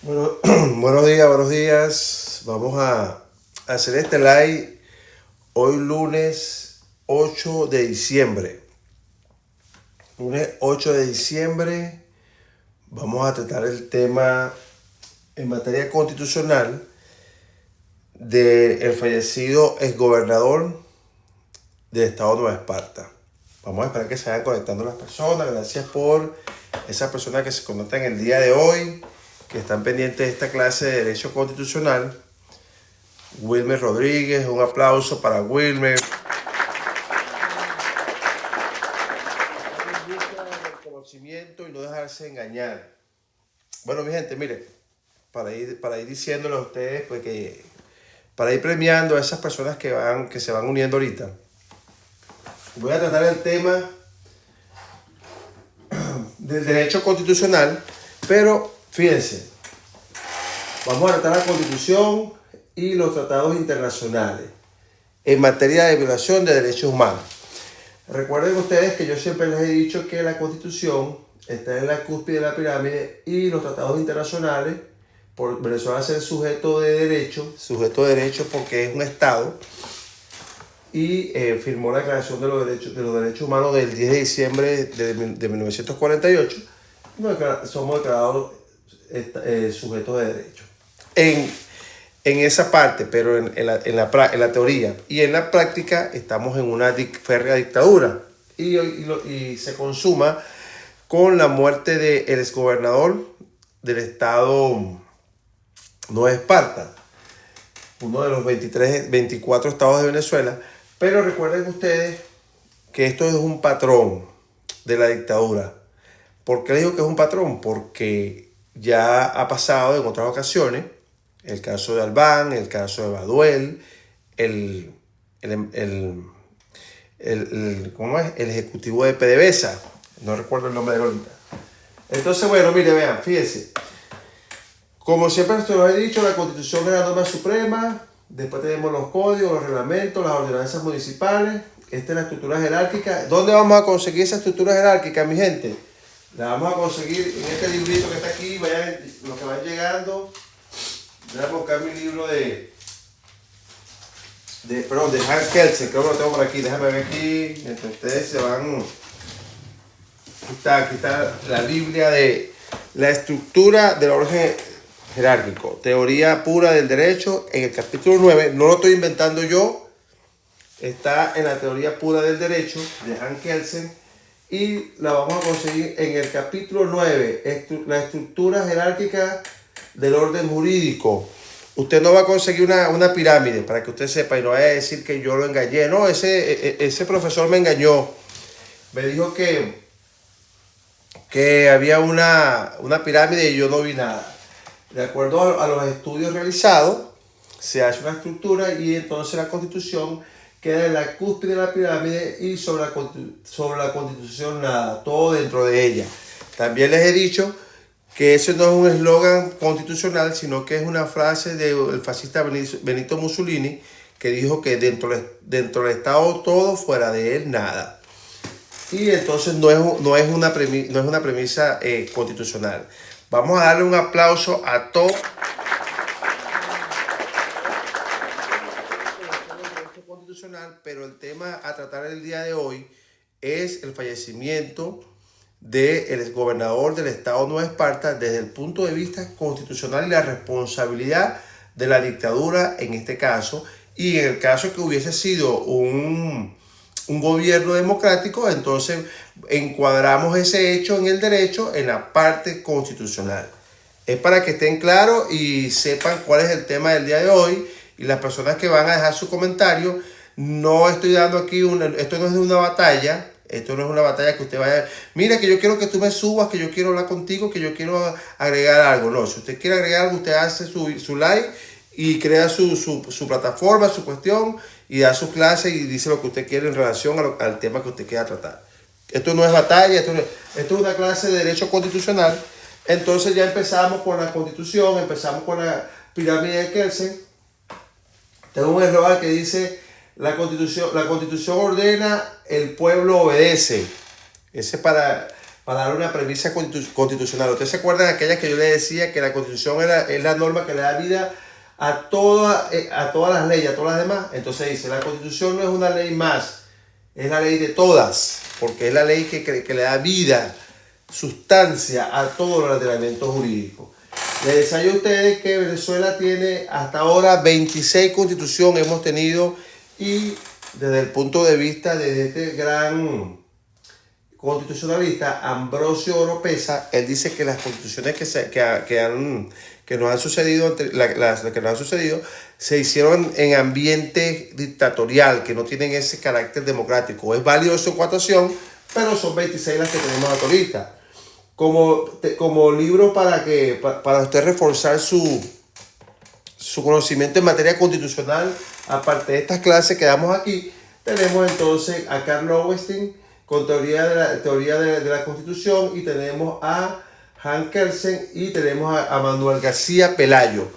Bueno, buenos días, buenos días. Vamos a hacer este live hoy lunes 8 de diciembre. Lunes 8 de diciembre vamos a tratar el tema en materia constitucional del fallecido exgobernador del estado de Nueva Esparta. Vamos a esperar que se vayan conectando las personas. Gracias por esas personas que se conectan el día de hoy, que están pendientes de esta clase de Derecho Constitucional. Wilmer Rodríguez, un aplauso para Wilmer. El conocimiento y no dejarse engañar. Bueno, mi gente, mire, para ir diciéndole a ustedes, pues que para ir premiando a esas personas que se van uniendo ahorita, voy a tratar el tema del derecho constitucional, pero fíjense, vamos a tratar la Constitución y los tratados internacionales en materia de violación de derechos humanos. Recuerden ustedes que yo siempre les he dicho que la Constitución está en la cúspide de la pirámide y los tratados internacionales, por Venezuela ser sujeto de derecho porque es un Estado, y firmó la Declaración de los Derechos Humanos del 10 de diciembre de 1948, somos declarados sujetos de derecho. En esa parte, pero en la teoría y en la práctica estamos en una férrea dictadura y se consuma con la muerte del exgobernador del estado Nueva Esparta, uno de los 24 estados de Venezuela. Pero recuerden ustedes que esto es un patrón de la dictadura. ¿Por qué les digo que es un patrón? Porque ya ha pasado en otras ocasiones, el caso de Albán, el caso de Baduel, ¿cómo es? El ejecutivo de PDVSA, no recuerdo el nombre de ahorita. Entonces, bueno, mire, vean, fíjense. Como siempre se lo he dicho, la Constitución es la norma suprema. Después tenemos los códigos, los reglamentos, las ordenanzas municipales. Esta es la estructura jerárquica. ¿Dónde vamos a conseguir esa estructura jerárquica, mi gente? La vamos a conseguir en este librito que está aquí. Vayan, los que van llegando. Voy a buscar mi libro de Hans Kelsen. Creo que lo tengo por aquí. Déjame ver aquí. Mientras ustedes se van. Aquí está la Biblia de la estructura del orden jerárquico. Teoría pura del derecho. En el capítulo 9. No lo estoy inventando yo. Está en la teoría pura del derecho de Hans Kelsen. Y la vamos a conseguir en el capítulo 9. La estructura jerárquica del orden jurídico. Usted no va a conseguir una pirámide, para que usted sepa, y no vaya a decir que yo lo engañé. No, ese profesor me engañó. Me dijo que había una pirámide y yo no vi nada. De acuerdo a los estudios realizados, se hace una estructura y entonces la Constitución queda en la cúspide de la pirámide y sobre la Constitución nada, todo dentro de ella. También les he dicho que eso no es un eslogan constitucional, sino que es una frase del fascista Benito Mussolini, que dijo que dentro del Estado todo, fuera de él nada. Y entonces no es una premisa constitucional. Vamos a darle un aplauso a todos. Constitucional, pero el tema a tratar el día de hoy es el fallecimiento del exgobernador del estado Nueva Esparta desde el punto de vista constitucional y la responsabilidad de la dictadura en este caso, y en el caso que hubiese sido un gobierno democrático, entonces encuadramos ese hecho en el derecho en la parte constitucional. Es para que estén claros y sepan cuál es el tema del día de hoy, y las personas que van a dejar su comentario, no estoy dando aquí esto no es una batalla. Esto no es una batalla que usted vaya, mira que yo quiero que tú me subas, que yo quiero hablar contigo, que yo quiero agregar algo. No, si usted quiere agregar algo, usted hace su like y crea su plataforma, su cuestión, y da su clase y dice lo que usted quiere en relación al tema que usted quiera tratar. Esto no es batalla, esto es una clase de derecho constitucional. Entonces ya empezamos con la Constitución, empezamos con la pirámide de Kelsen. Tengo un eslogan que dice: la constitución ordena, el pueblo obedece. Ese es para para dar una premisa constitucional. ¿Ustedes se acuerdan de aquellas que yo les decía que la Constitución es la norma que le da vida a todas las leyes, a todas las demás? Entonces dice, la Constitución no es una ley más, es la ley de todas, porque es la ley que le da vida, sustancia a todos los ordenamientos jurídicos. Les decía a ustedes que Venezuela tiene hasta ahora 26 constituciones hemos tenido, y desde el punto de vista de este gran constitucionalista Ambrosio Oropesa, él dice que las constituciones que nos han sucedido, las que nos han sucedido, se hicieron en ambiente dictatorial, que no tienen ese carácter democrático. Es válido su ecuación, pero son 26 las que tenemos hasta ahorita. Como libro para usted reforzar su conocimiento en materia constitucional, aparte de estas clases que damos aquí, tenemos entonces a Karl Lowenstein con teoría de la Constitución, y tenemos a Hans Kelsen y tenemos a Manuel García Pelayo.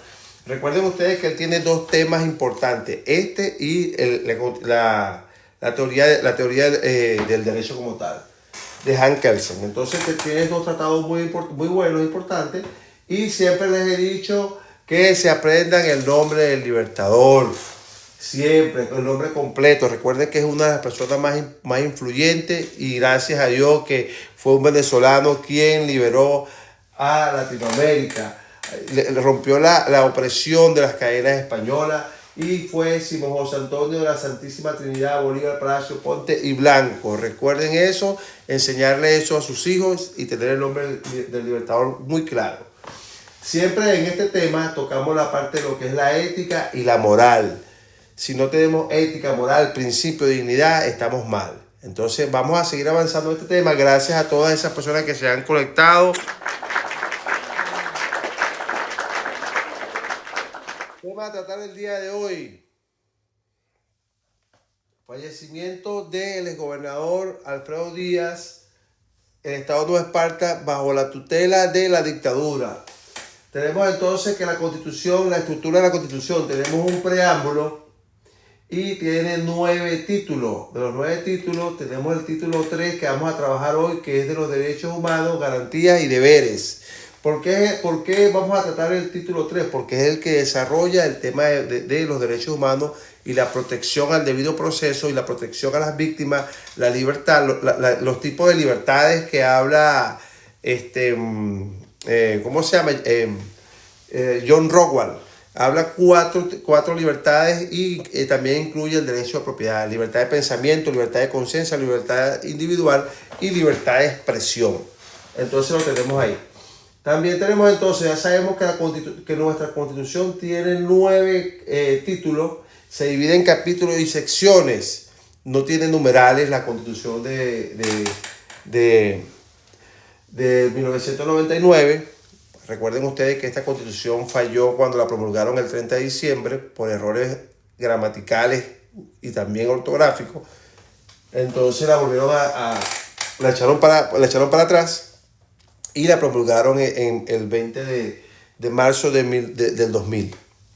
Recuerden ustedes que él tiene dos temas importantes, este y la teoría del derecho como tal, de Hans Kelsen. Entonces tiene dos tratados muy buenos, importantes, y siempre les he dicho que se aprendan el nombre del libertador, siempre, el nombre completo. Recuerden que es una de las personas más influyentes, y gracias a Dios que fue un venezolano quien liberó a Latinoamérica, le rompió la opresión de las cadenas españolas, y fue Simón José Antonio de la Santísima Trinidad, Bolívar, Palacio, Ponte y Blanco. Recuerden eso, enseñarle eso a sus hijos y tener el nombre del libertador muy claro. Siempre en este tema tocamos la parte de lo que es la ética y la moral. Si no tenemos ética, moral, principio de dignidad, estamos mal. Entonces vamos a seguir avanzando en este tema. Gracias a todas esas personas que se han conectado. Vamos a tratar el día de hoy: fallecimiento del exgobernador Alfredo Díaz, el estado de Nueva Esparta, bajo la tutela de la dictadura. Tenemos entonces que la Constitución, la estructura de la Constitución, tenemos un preámbulo y tiene 9 títulos. De los 9 títulos tenemos el título 3 que vamos a trabajar hoy, que es de los derechos humanos, garantías y deberes. ¿Por qué vamos a tratar el título 3? Porque es el que desarrolla el tema de los derechos humanos y la protección al debido proceso y la protección a las víctimas, la libertad, los tipos de libertades que habla ¿cómo se llama? John Rockwell. Habla cuatro libertades, y también incluye el derecho a propiedad, libertad de pensamiento, libertad de conciencia, libertad individual y libertad de expresión. Entonces lo tenemos ahí. También tenemos entonces, ya sabemos que nuestra Constitución tiene 9 títulos, se divide en capítulos y secciones, no tiene numerales la Constitución de 1999. Recuerden ustedes que esta Constitución falló cuando la promulgaron el 30 de diciembre por errores gramaticales y también ortográficos. Entonces la volvieron la echaron para atrás y la promulgaron en el 20 de marzo del 2000.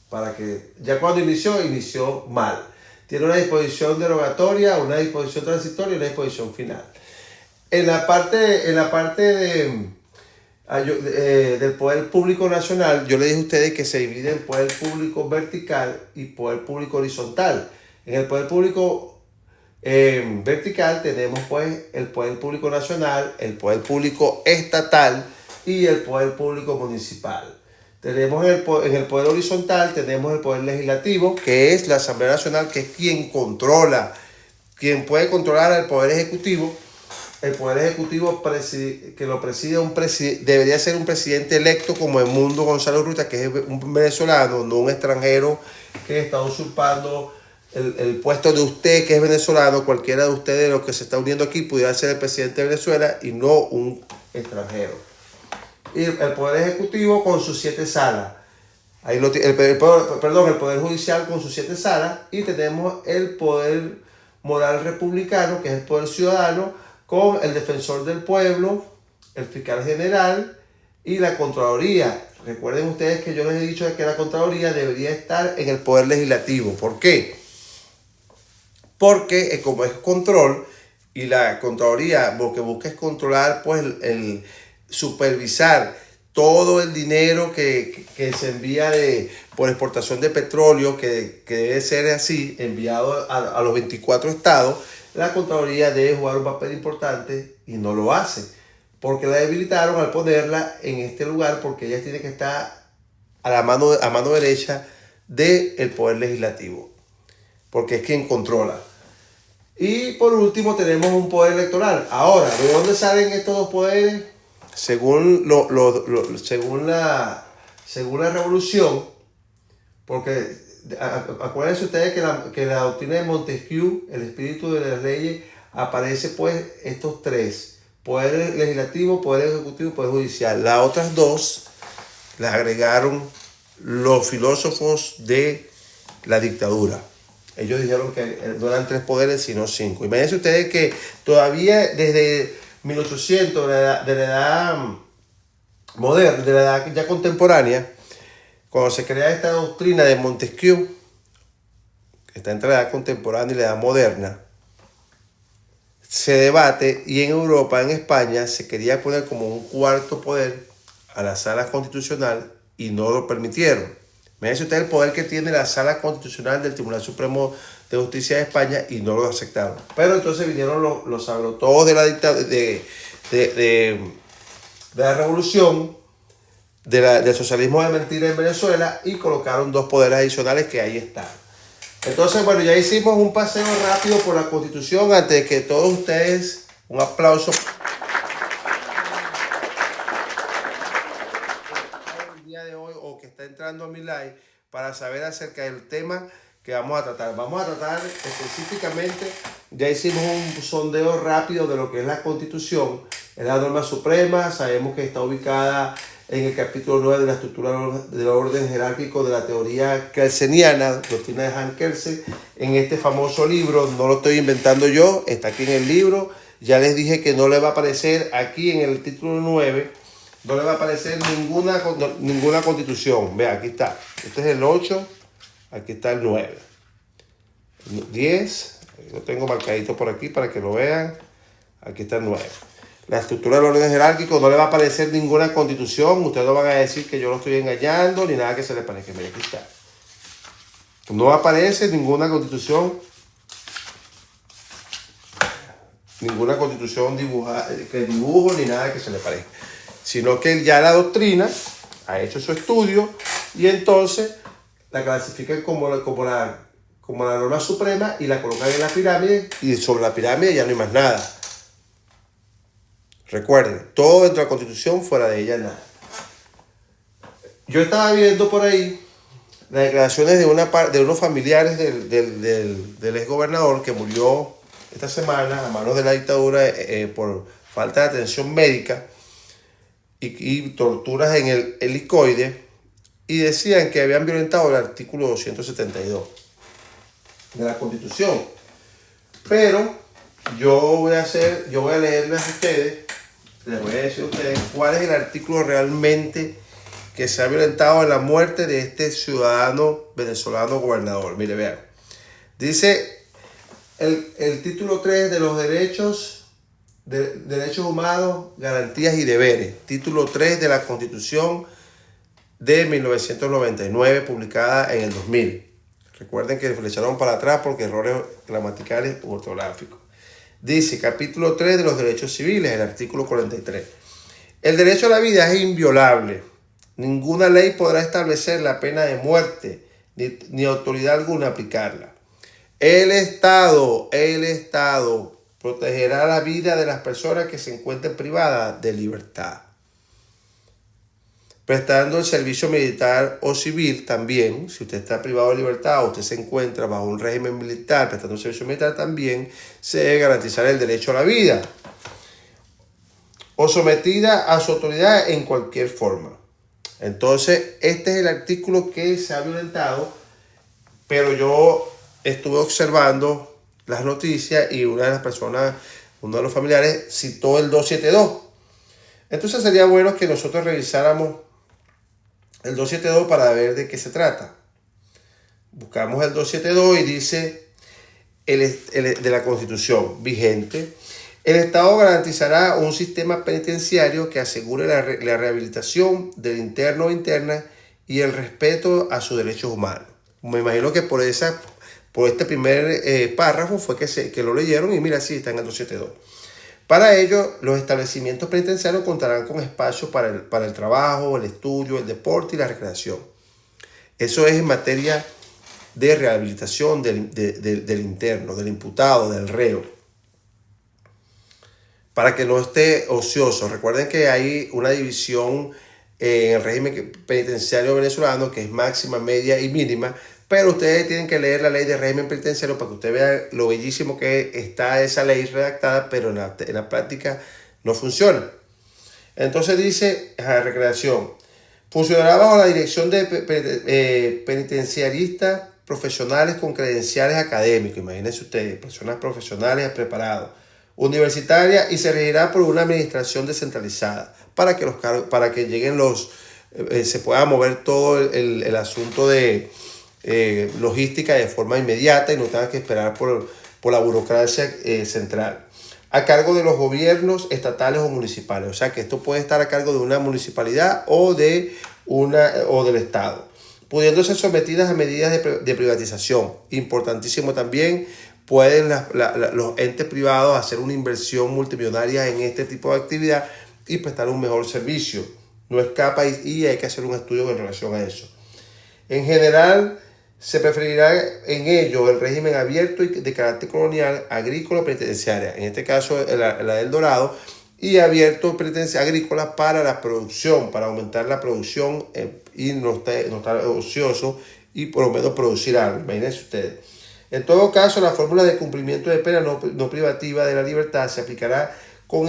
Para que ya cuando inició mal. Tiene una disposición derogatoria, una disposición transitoria y una disposición final. En la parte del poder público nacional, yo le dije a ustedes que se divide en poder público vertical y poder público horizontal. En el poder público vertical tenemos pues el poder público nacional, el poder público estatal y el poder público municipal. Tenemos en el poder horizontal tenemos el poder legislativo, que es la Asamblea Nacional, que es quien puede controlar al poder ejecutivo. El poder ejecutivo que lo preside debería ser un presidente electo, como Edmundo González Urrutia, que es un venezolano, no un extranjero que está usurpando el puesto de usted, que es venezolano. Cualquiera de ustedes, los que se está uniendo aquí, pudiera ser el presidente de Venezuela y no un extranjero. Y el poder ejecutivo con sus 7 salas. Ahí el poder judicial con sus 7 salas. Y tenemos el poder moral republicano, que es el poder ciudadano, con el defensor del pueblo, el fiscal general y la Contraloría. Recuerden ustedes que yo les he dicho que la Contraloría debería estar en el poder legislativo. ¿Por qué? Porque como es control y la Contraloría lo que busca es controlar, pues, supervisar todo el dinero que se envía por exportación de petróleo, que debe ser así, enviado a los 24 estados. La Contraloría debe jugar un papel importante y no lo hace, porque la debilitaron al ponerla en este lugar, porque ella tiene que estar a mano derecha del Poder Legislativo, porque es quien controla. Y por último tenemos un poder electoral. Ahora, ¿de dónde salen estos dos poderes? Según la revolución, porque acuérdense ustedes que la doctrina de Montesquieu, el espíritu de las leyes, aparece pues estos tres: poder legislativo, poder ejecutivo y poder judicial. Las otras dos las agregaron los filósofos de la dictadura. Ellos dijeron que no eran tres poderes, sino cinco. Imagínense ustedes que todavía desde 1800, de la edad moderna, de la edad ya contemporánea, cuando se crea esta doctrina de Montesquieu, que está entre la edad contemporánea y la edad moderna, se debate, y en Europa, en España, se quería poner como un cuarto poder a la sala constitucional y no lo permitieron. Imagínense usted el poder que tiene la Sala Constitucional del Tribunal Supremo de Justicia de España y no lo aceptaron. Pero entonces vinieron los agrotodos de la dictadura, de la revolución, del socialismo de mentira en Venezuela, y colocaron dos poderes adicionales que ahí están. Entonces, bueno, ya hicimos un paseo rápido por la Constitución. Antes de que todos ustedes, un aplauso. De hoy, o que está entrando a mi live, para saber acerca del tema que vamos a tratar. Vamos a tratar específicamente, ya hicimos un sondeo rápido de lo que es la Constitución. Es la norma suprema, sabemos que está ubicada en el capítulo 9 de la estructura del orden jerárquico de la teoría kelseniana, doctrina de Hans Kelsen, en este famoso libro. No lo estoy inventando yo, está aquí en el libro. Ya les dije que no le va a aparecer aquí en el título 9, no le va a aparecer ninguna constitución. Vea, aquí está. Este es el 8, aquí está el 9. 10, lo tengo marcadito por aquí para que lo vean. Aquí está el 9. La estructura del orden jerárquico, no le va a aparecer ninguna constitución. Ustedes no van a decir que yo lo estoy engañando ni nada que se le parezca. Mira, aquí está. No aparece ninguna constitución dibujada, que dibujo ni nada que se le parezca, sino que ya la doctrina ha hecho su estudio y entonces la clasifican como la norma suprema y la colocan en la pirámide, y sobre la pirámide ya no hay más nada. Recuerden, todo dentro de la Constitución, fuera de ella nada. Yo estaba viendo por ahí las declaraciones de unos familiares del exgobernador que murió esta semana a manos de la dictadura por falta de atención médica y torturas en el helicoide, y decían que habían violentado el artículo 272 de la Constitución. Pero yo voy a leerles a ustedes, les voy a decir a ustedes cuál es el artículo realmente que se ha violentado en la muerte de este ciudadano venezolano gobernador. Mire, vean. Dice el título 3 de los derechos humanos, garantías y deberes. Título 3 de la Constitución de 1999, publicada en el 2000. Recuerden que le echaron para atrás porque errores gramaticales u ortográficos. Dice, capítulo 3 de los derechos civiles, el artículo 43. El derecho a la vida es inviolable. Ninguna ley podrá establecer la pena de muerte, ni autoridad alguna aplicarla. El Estado protegerá la vida de las personas que se encuentren privadas de libertad, prestando el servicio militar o civil también. Si usted está privado de libertad o usted se encuentra bajo un régimen militar prestando un servicio militar, también se debe garantizar el derecho a la vida, o sometida a su autoridad en cualquier forma. Entonces, este es el artículo que se ha violentado, pero yo estuve observando las noticias y una de las personas, uno de los familiares, citó el 272. Entonces sería bueno que nosotros revisáramos el 272 para ver de qué se trata. Buscamos el 272 y dice de la Constitución vigente: El Estado garantizará un sistema penitenciario que asegure la rehabilitación del interno o interna y el respeto a sus derechos humanos. Me imagino que por este primer párrafo fue que lo leyeron y mira, sí, está en el 272. Para ello, los establecimientos penitenciarios contarán con espacios para el trabajo, el estudio, el deporte y la recreación. Eso es en materia de rehabilitación del interno, del imputado, del reo, para que no esté ocioso. Recuerden que hay una división en el régimen penitenciario venezolano que es máxima, media y mínima, pero ustedes tienen que leer la ley de régimen penitenciario para que usted vea lo bellísimo que está esa ley redactada, pero en la práctica no funciona. Entonces dice, recreación, funcionará bajo la dirección de penitenciaristas profesionales con credenciales académicos, imagínense ustedes, personas profesionales preparados, universitaria, y se regirá por una administración descentralizada para que lleguen se pueda mover todo el asunto de logística de forma inmediata y no tenga que esperar por la burocracia central, a cargo de los gobiernos estatales o municipales. O sea que esto puede estar a cargo de una municipalidad o del Estado, pudiendo ser sometidas a medidas de privatización. Importantísimo también, pueden los entes privados hacer una inversión multimillonaria en este tipo de actividad y prestar un mejor servicio. No escapa y hay que hacer un estudio en relación a eso. En general, se preferirá en ello el régimen abierto y de carácter colonial, agrícola, penitenciaria. En este caso, la del Dorado, y abierto agrícola para la producción, para aumentar la producción y no estar ocioso y por lo menos producir algo. Imagínense ustedes. En todo caso, la fórmula de cumplimiento de pena no privativa de la libertad se aplicará con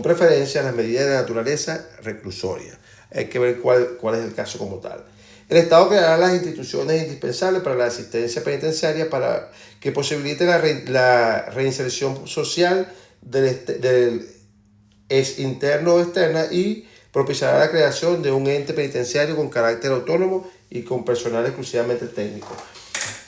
preferencia a las medidas de naturaleza reclusoria. Hay que ver cuál es el caso como tal. El Estado creará las instituciones indispensables para la asistencia penitenciaria para que posibilite la reinserción social del interno o externa y propiciará la creación de un ente penitenciario con carácter autónomo y con personal exclusivamente técnico.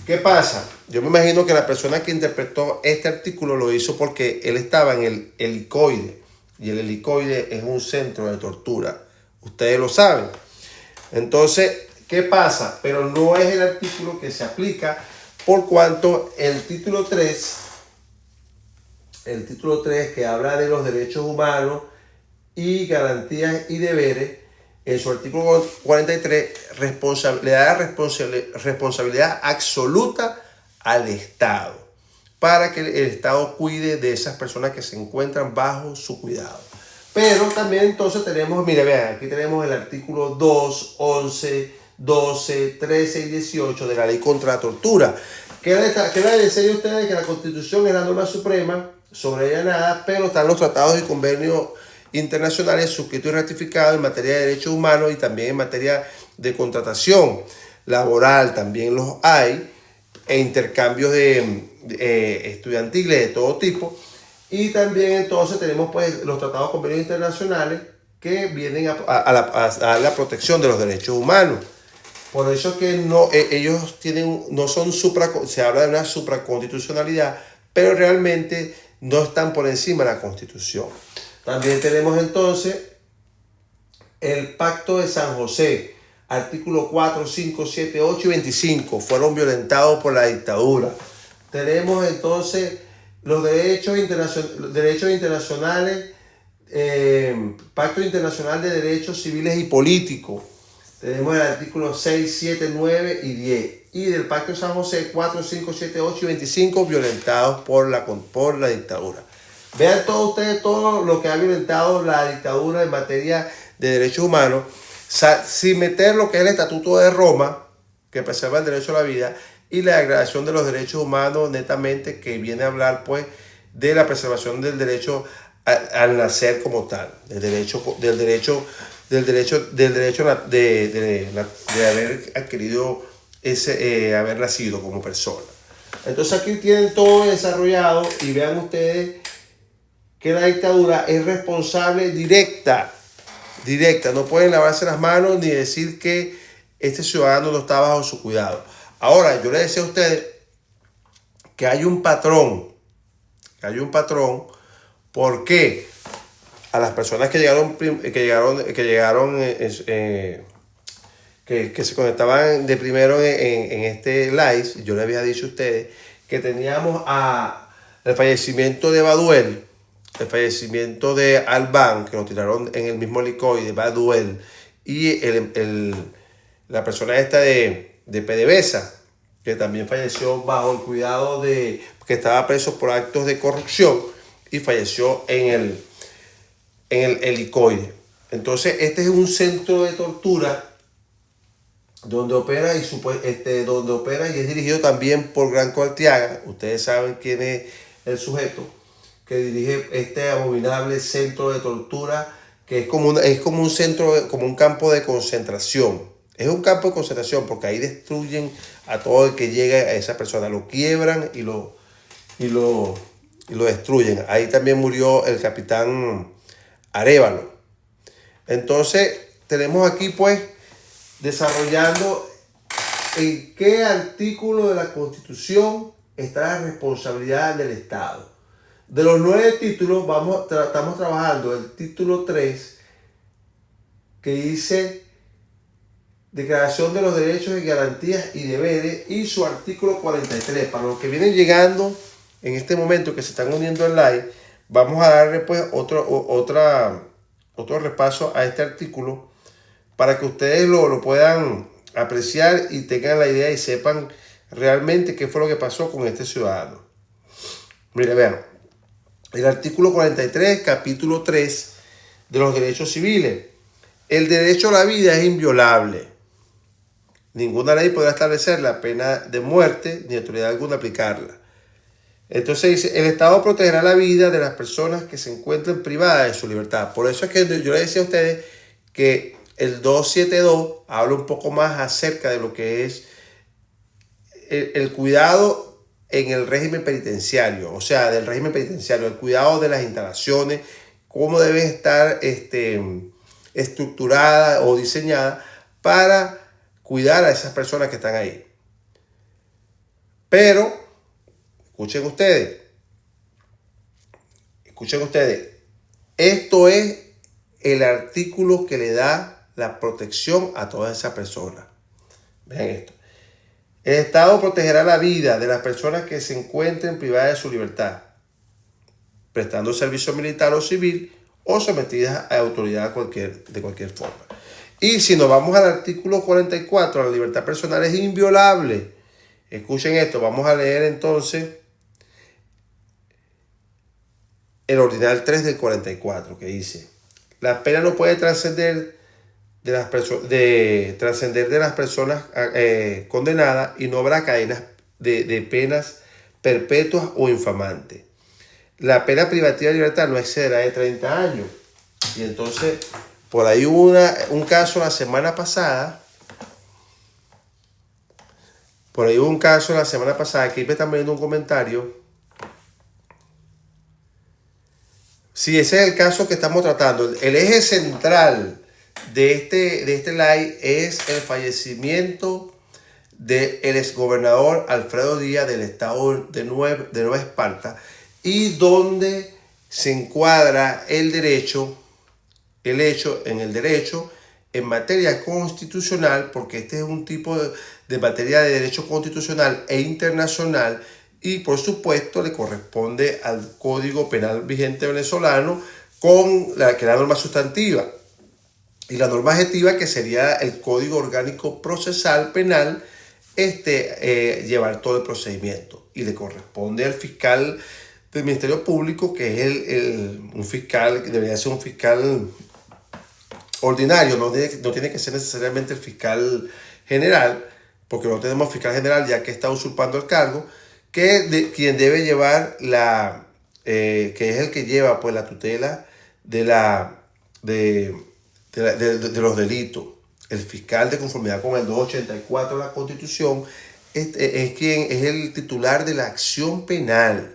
¿Qué pasa? Yo me imagino que la persona que interpretó este artículo lo hizo porque él estaba en el helicoide, y el helicoide es un centro de tortura. Ustedes lo saben. Entonces, ¿qué pasa? Pero no es el artículo que se aplica por cuanto el título 3 que habla de los derechos humanos y garantías y deberes, en su artículo 43 le da responsabilidad absoluta al Estado para que el Estado cuide de esas personas que se encuentran bajo su cuidado. Pero también entonces tenemos, mire, vean, aquí tenemos el artículo 2, 11, 12, 13 y 18 de la ley contra la tortura. ¿Qué les decía a ustedes? Que la Constitución es la norma suprema, sobre ella nada, pero están los tratados y convenios internacionales suscritos y ratificados en materia de derechos humanos y también en materia de contratación laboral, también los hay, e intercambios estudiantiles de todo tipo. Y también entonces tenemos pues los tratados y convenios internacionales que vienen a la protección de los derechos humanos. Por eso que ellos no son se habla de una supraconstitucionalidad, pero realmente no están por encima de la Constitución. También tenemos entonces el Pacto de San José, artículos 4, 5, 7, 8 y 25, fueron violentados por la dictadura. Tenemos entonces los derechos internacionales, Pacto Internacional de Derechos Civiles y Políticos. Tenemos el artículo 6, 7, 9 y 10. Y del Pacto de San José, 4, 5, 7, 8 y 25, violentados por la dictadura. Vean todos ustedes todo lo que ha violentado la dictadura en materia de derechos humanos, sin meter lo que es el Estatuto de Roma, que preserva el derecho a la vida, y la Declaración de los Derechos Humanos, netamente, que viene a hablar pues de la preservación del derecho al nacer como tal, del derecho de haber adquirido haber nacido como persona. Entonces aquí tienen todo desarrollado y vean ustedes que la dictadura es responsable directa, no pueden lavarse las manos ni decir que este ciudadano no está bajo su cuidado. Ahora, yo les decía a ustedes que hay un patrón que hay un patrón. ¿Por qué? A las personas que se conectaban de primero en este live, yo les había dicho a ustedes que teníamos el fallecimiento de Baduel, el fallecimiento de Albán, que lo tiraron en el mismo helicoide, Baduel, y la persona esta de PDVSA, que también falleció bajo el cuidado que estaba preso por actos de corrupción y falleció en el helicoide. Entonces, este es un centro de tortura donde opera y es dirigido también por Branco Arteaga. Ustedes saben quién es el sujeto que dirige este abominable centro de tortura, que es como un centro, como un campo de concentración. Es un campo de concentración porque ahí destruyen a todo el que llega a esa persona, lo quiebran y lo destruyen. Ahí también murió el capitán Arévalo. Entonces, tenemos aquí pues desarrollando en qué artículo de la Constitución está la responsabilidad del Estado. De los 9 títulos, estamos trabajando el título 3, que dice Declaración de los Derechos y Garantías y Deberes, y su artículo 43. Para los que vienen llegando en este momento, que se están uniendo al live, vamos a darle pues otro repaso a este artículo para que ustedes lo puedan apreciar y tengan la idea y sepan realmente qué fue lo que pasó con este ciudadano. Mire, vean, el artículo 43, capítulo 3 de los derechos civiles. El derecho a la vida es inviolable. Ninguna ley podrá establecer la pena de muerte ni autoridad alguna aplicarla. Entonces dice, el Estado protegerá la vida de las personas que se encuentren privadas de su libertad. Por eso es que yo les decía a ustedes que el 272 habla un poco más acerca de lo que es el cuidado en el régimen penitenciario, o sea, del régimen penitenciario, el cuidado de las instalaciones, cómo deben estar estructuradas o diseñadas para cuidar a esas personas que están ahí. Pero, escuchen ustedes, esto es el artículo que le da la protección a todas esas personas. Vean esto. El Estado protegerá la vida de las personas que se encuentren privadas de su libertad, prestando servicio militar o civil o sometidas a autoridad de cualquier forma. Y si nos vamos al artículo 44, la libertad personal es inviolable. Escuchen esto, vamos a leer entonces el ordinal 3 del 44, que dice: la pena no puede trascender de las personas condenadas, y no habrá cadenas de penas perpetuas o infamantes. La pena privativa de libertad no excederá de 30 años. Y entonces, por ahí hubo un caso la semana pasada. Aquí me están viendo un comentario. Sí, ese es el caso que estamos tratando. El eje central de este live es el fallecimiento del exgobernador Alfredo Díaz del estado de Nueva Esparta, y donde se encuadra el hecho en materia constitucional, porque este es un tipo de materia de derecho constitucional e internacional, y por supuesto le corresponde al Código Penal vigente venezolano, con la norma sustantiva, y la norma adjetiva, que sería el Código Orgánico Procesal Penal, llevar todo el procedimiento, y le corresponde al fiscal del Ministerio Público, que es un fiscal que debería ser un fiscal ordinario, no tiene que ser necesariamente el fiscal general, porque no tenemos fiscal general ya que está usurpando el cargo, quien debe llevar que es el que lleva pues la tutela de los delitos. El fiscal, de conformidad con el 284 de la Constitución, es quien es el titular de la acción penal.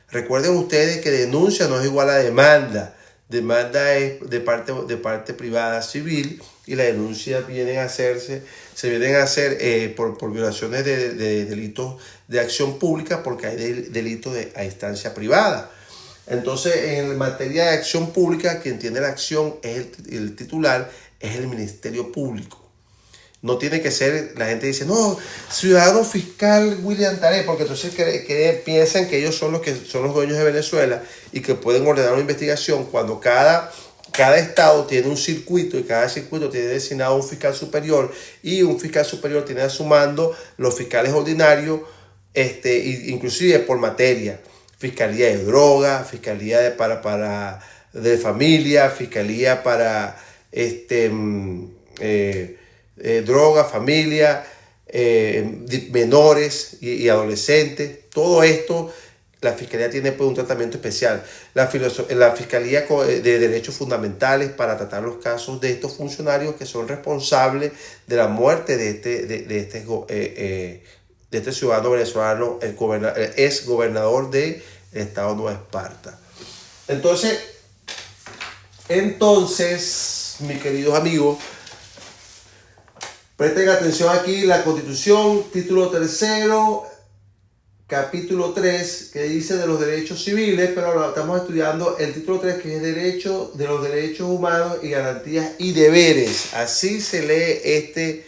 Recuerden ustedes que denuncia no es igual a demanda. Demanda es de parte privada civil, y las denuncias se vienen a hacer por violaciones de delitos de acción pública, porque hay delitos a instancia privada. Entonces, en materia de acción pública, quien tiene la acción es el titular, es el Ministerio Público. No tiene que ser, la gente dice, no, ciudadano fiscal William Taré, porque entonces piensan que ellos son los dueños de Venezuela y que pueden ordenar una investigación cuando cada estado tiene un circuito y cada circuito tiene designado un fiscal superior, y un fiscal superior tiene a su mando los fiscales ordinarios, inclusive por materia. Fiscalía de droga, fiscalía de familia, fiscalía para droga, familia, menores y adolescentes. Todo esto, la Fiscalía tiene pues un tratamiento especial. La Fiscalía de Derechos Fundamentales, para tratar los casos de estos funcionarios que son responsables de la muerte de este ciudadano venezolano, el ex gobernador del estado Nueva Esparta. Entonces, mis queridos amigos, presten atención aquí, la Constitución, título 3, capítulo 3, que dice de los derechos civiles, pero ahora estamos estudiando el título 3, que es derecho de los derechos humanos y garantías y deberes. Así se lee este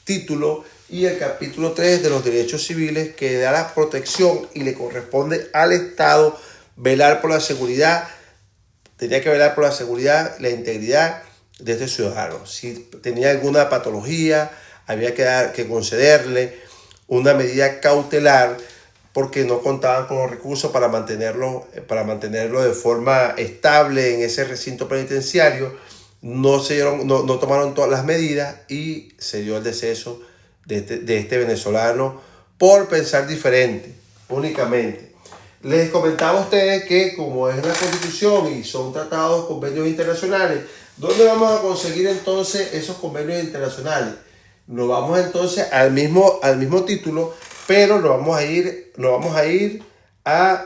título. Y el capítulo 3 de los derechos civiles, que da la protección y le corresponde al Estado velar por la seguridad. Tenía que velar por la seguridad, la integridad de este ciudadano. Si tenía alguna patología, había que concederle una medida cautelar, porque no contaban con los recursos para mantenerlo de forma estable en ese recinto penitenciario. No tomaron todas las medidas y se dio el deceso de este venezolano por pensar diferente únicamente. Les comentaba a ustedes que, como es la Constitución y son tratados, convenios internacionales, ¿dónde vamos a conseguir entonces esos convenios internacionales? Nos vamos entonces al mismo título, pero nos vamos a ir a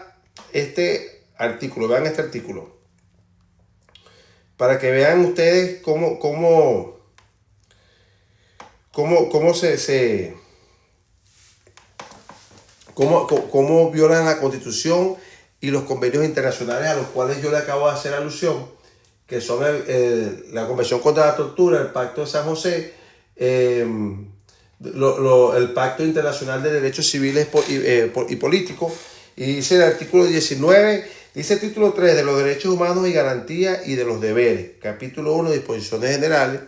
este artículo. Vean este artículo, para que vean ustedes cómo violan la Constitución y los convenios internacionales a los cuales yo le acabo de hacer alusión, que son la Convención contra la Tortura, el Pacto de San José, el Pacto Internacional de Derechos Civiles y Políticos. Y dice el artículo 19, dice el título 3 de los derechos humanos y garantías y de los deberes. Capítulo 1, disposiciones generales.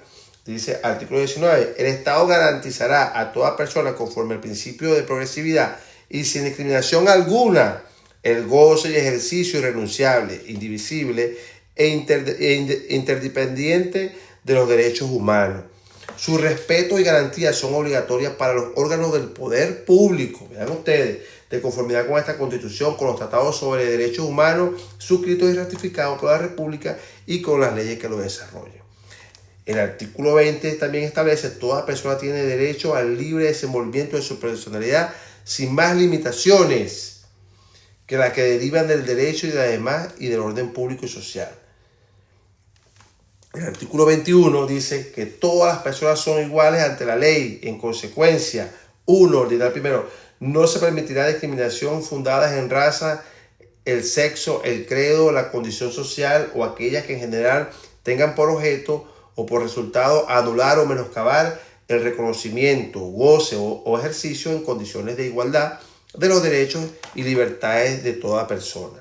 Dice artículo 19, el Estado garantizará a toda persona, conforme al principio de progresividad y sin discriminación alguna, el goce y ejercicio irrenunciable, indivisible e interdependiente de los derechos humanos. Su respeto y garantía son obligatorias para los órganos del poder público, vean ustedes, de conformidad con esta Constitución, con los tratados sobre derechos humanos suscritos y ratificados por la República y con las leyes que lo desarrollan. El artículo 20 también establece que toda persona tiene derecho al libre desenvolvimiento de su personalidad sin más limitaciones que las que derivan del derecho y del orden público y social. El artículo 21 dice que todas las personas son iguales ante la ley. En consecuencia, ordinar primero, no se permitirá discriminación fundada en raza, el sexo, el credo, la condición social o aquellas que en general tengan por objeto o por resultado anular o menoscabar el reconocimiento, goce o ejercicio en condiciones de igualdad de los derechos y libertades de toda persona.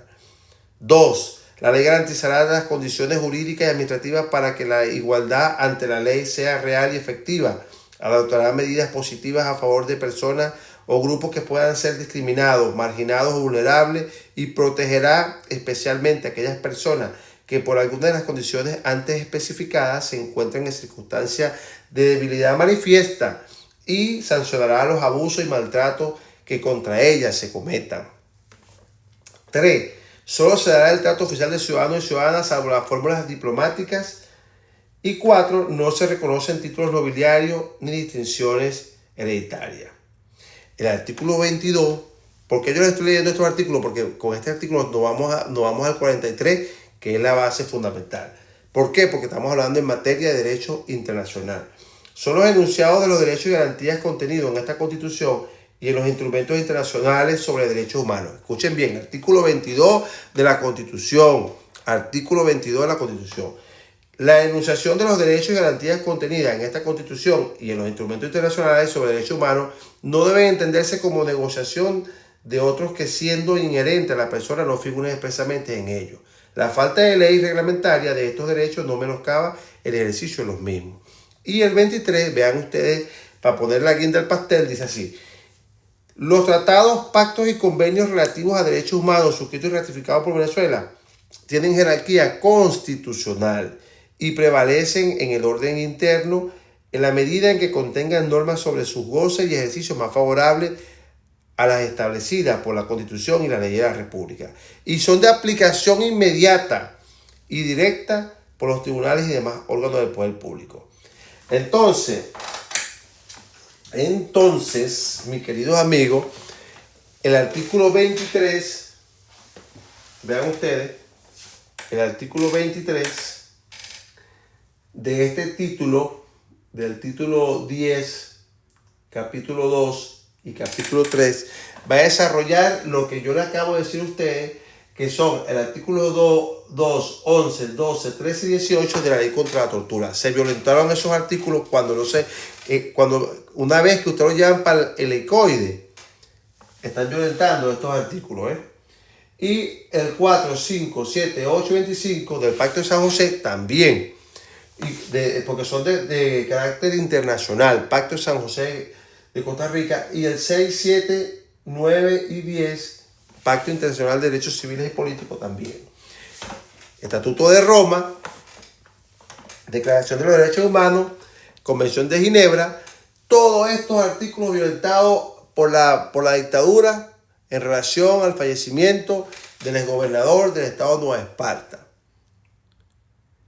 2. La ley garantizará las condiciones jurídicas y administrativas para que la igualdad ante la ley sea real y efectiva. Adoptará medidas positivas a favor de personas o grupos que puedan ser discriminados, marginados o vulnerables, y protegerá especialmente a aquellas personas que por alguna de las condiciones antes especificadas se encuentran en circunstancias de debilidad manifiesta, y sancionará los abusos y maltratos que contra ellas se cometan. 3. Solo se dará el trato oficial de ciudadanos y ciudadanas salvo las fórmulas diplomáticas. Y 4. No se reconocen títulos nobiliarios ni distinciones hereditarias. El artículo 22, ¿por qué yo le estoy leyendo estos artículos? Porque con este artículo nos vamos al 43, que es la base fundamental. ¿Por qué? Porque estamos hablando en materia de derecho internacional. Son los enunciados de los derechos y garantías contenidos en esta Constitución y en los instrumentos internacionales sobre derechos humanos. Escuchen bien, artículo 22 de la Constitución. Artículo 22 de la Constitución. La enunciación de los derechos y garantías contenidas en esta Constitución y en los instrumentos internacionales sobre derechos humanos no deben entenderse como negociación de otros que, siendo inherente a la persona, no figuren expresamente en ellos. La falta de ley reglamentaria de estos derechos no menoscaba el ejercicio de los mismos. Y el 23, vean ustedes, para poner la guinda al pastel, dice así: los tratados, pactos y convenios relativos a derechos humanos suscritos y ratificados por Venezuela tienen jerarquía constitucional y prevalecen en el orden interno en la medida en que contengan normas sobre sus goces y ejercicios más favorables a las establecidas por la Constitución y la ley de la República, y son de aplicación inmediata y directa por los tribunales y demás órganos del poder público. Entonces, mis queridos amigos, el artículo 23, vean ustedes, el artículo 23 de este título, del título 10, capítulo 2 y capítulo 3, va a desarrollar lo que yo le acabo de decir a ustedes, que son el artículo 2, 11, 12, 13 y 18 de la ley contra la tortura. Se violentaron esos artículos una vez que ustedes lo llevan para el ECOIDE, están violentando estos artículos, Y el 4, 5, 7, 8 y 25 del Pacto de San José también, porque son de carácter internacional, Pacto de San José de Costa Rica, y el 6, 7, 9 y 10, Pacto Internacional de Derechos Civiles y Políticos también. Estatuto de Roma, Declaración de los Derechos Humanos, Convención de Ginebra, todos estos artículos violentados por la dictadura en relación al fallecimiento del exgobernador del estado de Nueva Esparta.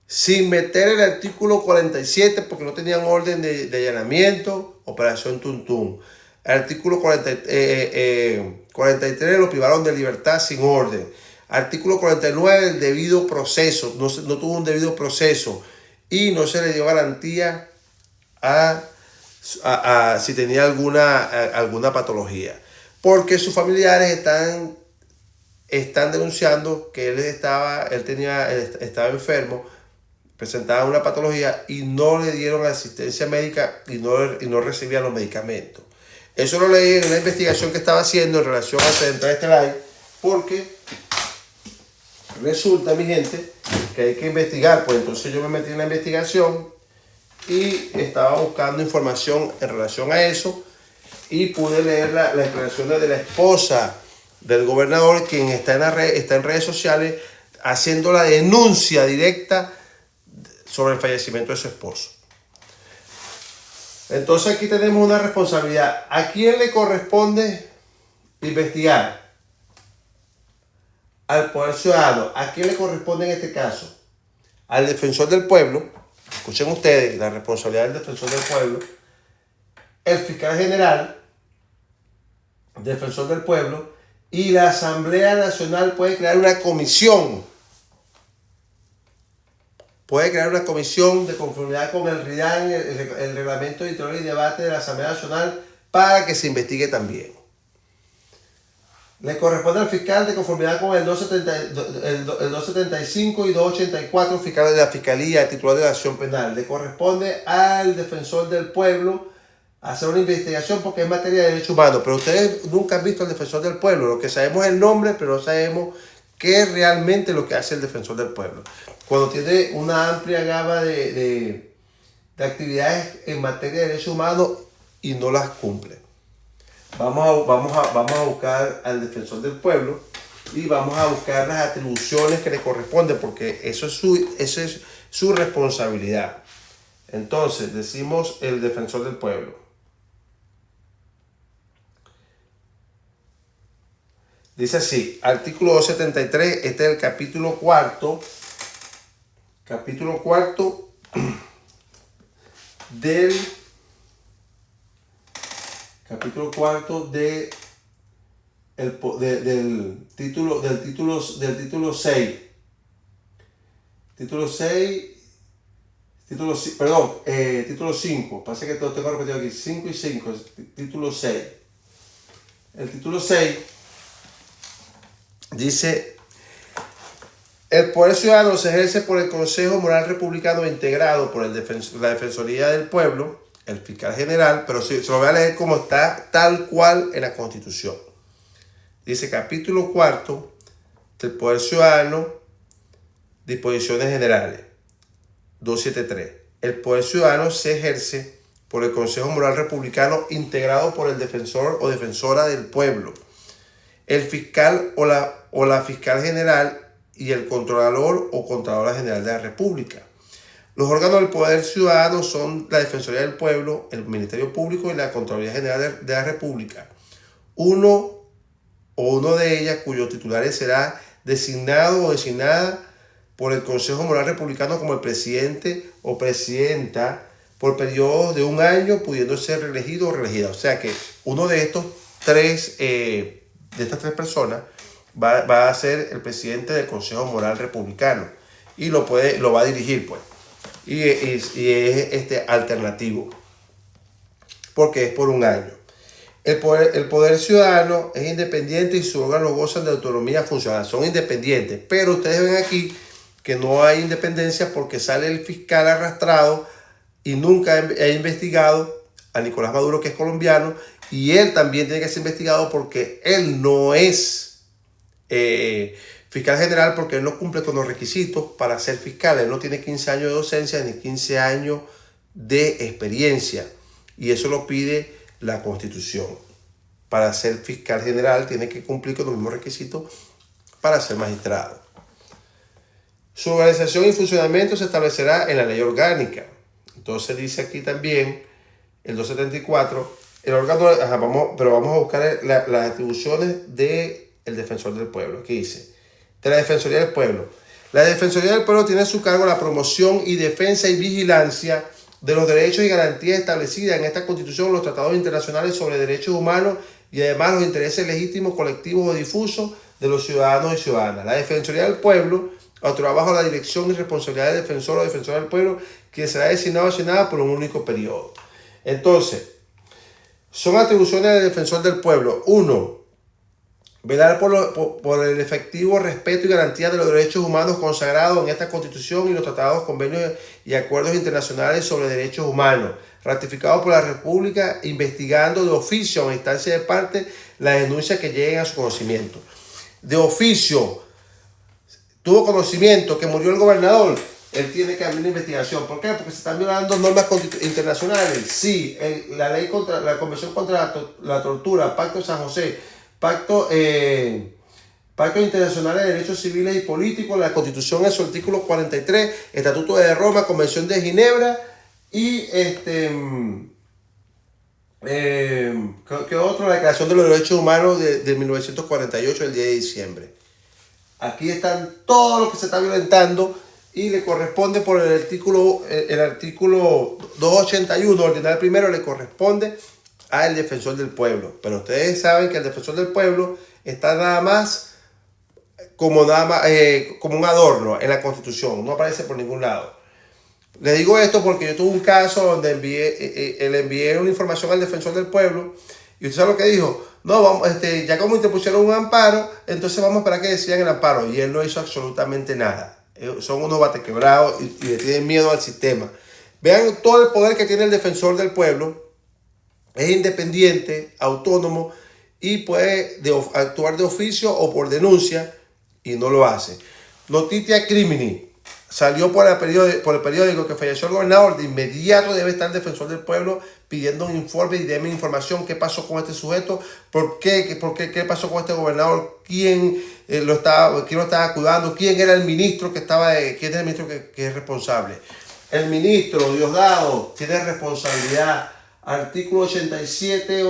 Sin meter el artículo 47 porque no tenían orden de allanamiento, Operación Tuntún. El artículo 43 lo privaron de libertad sin orden. Artículo 49, el debido proceso. No tuvo un debido proceso y no se le dio garantía si tenía alguna patología. Porque sus familiares están denunciando que él estaba enfermo, presentaba una patología y no le dieron asistencia médica y no recibía los medicamentos. Eso lo leí en una investigación que estaba haciendo en relación a entrar a este live, porque resulta, mi gente, que hay que investigar. Pues entonces yo me metí en la investigación y estaba buscando información en relación a eso y pude leer las declaraciones de la esposa del gobernador, quien está en redes sociales haciendo la denuncia directa sobre el fallecimiento de su esposo. Entonces aquí tenemos una responsabilidad. ¿A quién le corresponde investigar? Al Poder Ciudadano. ¿A quién le corresponde en este caso? Al Defensor del Pueblo. Escuchen ustedes la responsabilidad del Defensor del Pueblo. El Fiscal General, Defensor del Pueblo, y la Asamblea Nacional puede crear una comisión. Puede crear una comisión de conformidad con el RIDAN, el Reglamento de Interior y Debate de la Asamblea Nacional, para que se investigue también. Le corresponde al fiscal de conformidad con el 275 y 284, fiscal de la Fiscalía, titular de la acción penal. Le corresponde al Defensor del Pueblo hacer una investigación porque es materia de derechos humanos. Pero ustedes nunca han visto al Defensor del Pueblo. Lo que sabemos es el nombre, pero no sabemos qué es realmente lo que hace el Defensor del Pueblo. Cuando tiene una amplia gama de actividades en materia de derechos humanos y no las cumple. Vamos a buscar al Defensor del Pueblo y vamos a buscar las atribuciones que le corresponden, porque eso es su responsabilidad. Entonces, decimos el Defensor del Pueblo. Dice así, artículo 273, este es el capítulo cuarto del título 6. Título 6 Título 5. Parece que lo tengo repetido aquí. 5 y 5. Título 6. El título 6 dice: el poder ciudadano se ejerce por el Consejo Moral Republicano integrado por la Defensoría del Pueblo, el fiscal general, pero se lo voy a leer como está tal cual en la Constitución. Dice capítulo 4 del Poder Ciudadano, disposiciones generales, 273. El poder ciudadano se ejerce por el Consejo Moral Republicano integrado por el defensor o defensora del pueblo, el fiscal o la fiscal general y el controlador o controladora general de la República. Los órganos del poder ciudadano son la Defensoría del Pueblo, el Ministerio Público y la Contraloría General de la República. Uno de ellas cuyos titulares será designado o designada por el Consejo Moral Republicano como el presidente o presidenta por periodos de un año, pudiendo ser reelegido o reelegida. O sea que uno de estas tres personas va a ser el presidente del Consejo Moral Republicano y lo va a dirigir, pues. Y es alternativo, porque es por un año. El poder ciudadano es independiente y sus órganos gozan de autonomía funcional. Son independientes, pero ustedes ven aquí que no hay independencia porque sale el fiscal arrastrado y nunca ha investigado a Nicolás Maduro, que es colombiano, y él también tiene que ser investigado porque él no es fiscal general, porque él no cumple con los requisitos para ser fiscal. Él no tiene 15 años de docencia ni 15 años de experiencia, y eso lo pide la Constitución. Para ser fiscal general tiene que cumplir con los mismos requisitos para ser magistrado. Su organización y funcionamiento se establecerá en la ley orgánica. Entonces dice aquí también el 274, el órgano, vamos a buscar las atribuciones del defensor del pueblo. Aquí dice, de la Defensoría del Pueblo. La Defensoría del Pueblo tiene a su cargo la promoción y defensa y vigilancia de los derechos y garantías establecidas en esta Constitución, los tratados internacionales sobre derechos humanos y además los intereses legítimos, colectivos o difusos de los ciudadanos y ciudadanas. La Defensoría del Pueblo actúa bajo la dirección y responsabilidad del defensor o defensora del pueblo, que será designado o asignada por un único periodo. Entonces, son atribuciones del defensor del pueblo. 1. Velar por el efectivo respeto y garantía de los derechos humanos consagrados en esta Constitución y los tratados, convenios y acuerdos internacionales sobre derechos humanos, ratificados por la República, investigando de oficio o en instancia de parte las denuncias que lleguen a su conocimiento. De oficio, tuvo conocimiento que murió el gobernador, él tiene que abrir una investigación. ¿Por qué? Porque se están violando normas internacionales. Sí, la Convención contra la Tortura, Pacto de San José, Pacto Internacional de Derechos Civiles y Políticos, la Constitución en su artículo 43, Estatuto de Roma, Convención de Ginebra y ¿qué otro? La Declaración de los Derechos Humanos de 1948, el 10 de diciembre. Aquí están todos los que se está violentando y le corresponde por el artículo 281, ordinario primero, le corresponde al defensor del pueblo. Pero ustedes saben que el defensor del pueblo está nada más como un adorno en la Constitución, no aparece por ningún lado. Les digo esto porque yo tuve un caso donde le envié una información al defensor del pueblo y usted sabe lo que dijo: no, vamos, ya como interpusieron un amparo, entonces vamos a esperar que decidan el amparo, y él no hizo absolutamente nada. Son unos batequebrados y le tienen miedo al sistema. Vean todo el poder que tiene el defensor del pueblo. Es independiente, autónomo y puede actuar de oficio o por denuncia, y no lo hace. Notitia crimini. Salió por el periódico que falleció el gobernador. De inmediato debe estar el defensor del pueblo pidiendo un informe y déme información. ¿Qué pasó con este sujeto? ¿Qué pasó con este gobernador? ¿Quién lo estaba cuidando? ¿Quién era el ministro quién es el ministro que es responsable? El ministro Diosdado tiene responsabilidad. Artículo 87,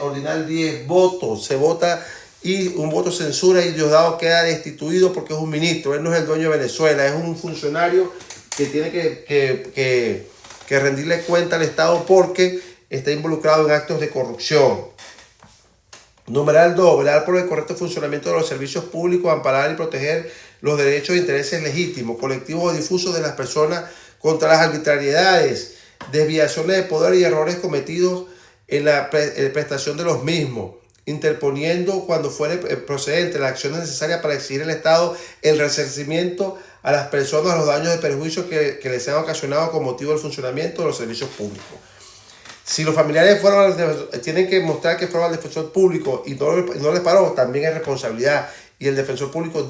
ordinal 10, votos. Se vota y un voto censura y Diosdado queda destituido porque es un ministro. Él no es el dueño de Venezuela, es un funcionario que tiene que rendirle cuenta al Estado porque está involucrado en actos de corrupción. Numeral 2, velar por el correcto funcionamiento de los servicios públicos, amparar y proteger los derechos e intereses legítimos, colectivos o difusos de las personas contra las arbitrariedades, desviaciones de poder y errores cometidos en la prestación de los mismos, interponiendo cuando fuere procedente las acciones necesarias para exigir al Estado el resarcimiento a las personas los daños de perjuicio que les sean ocasionados con motivo del funcionamiento de los servicios públicos. Si los familiares tienen que mostrar que fueron al defensor público y no les paró, también es responsabilidad. Y el defensor público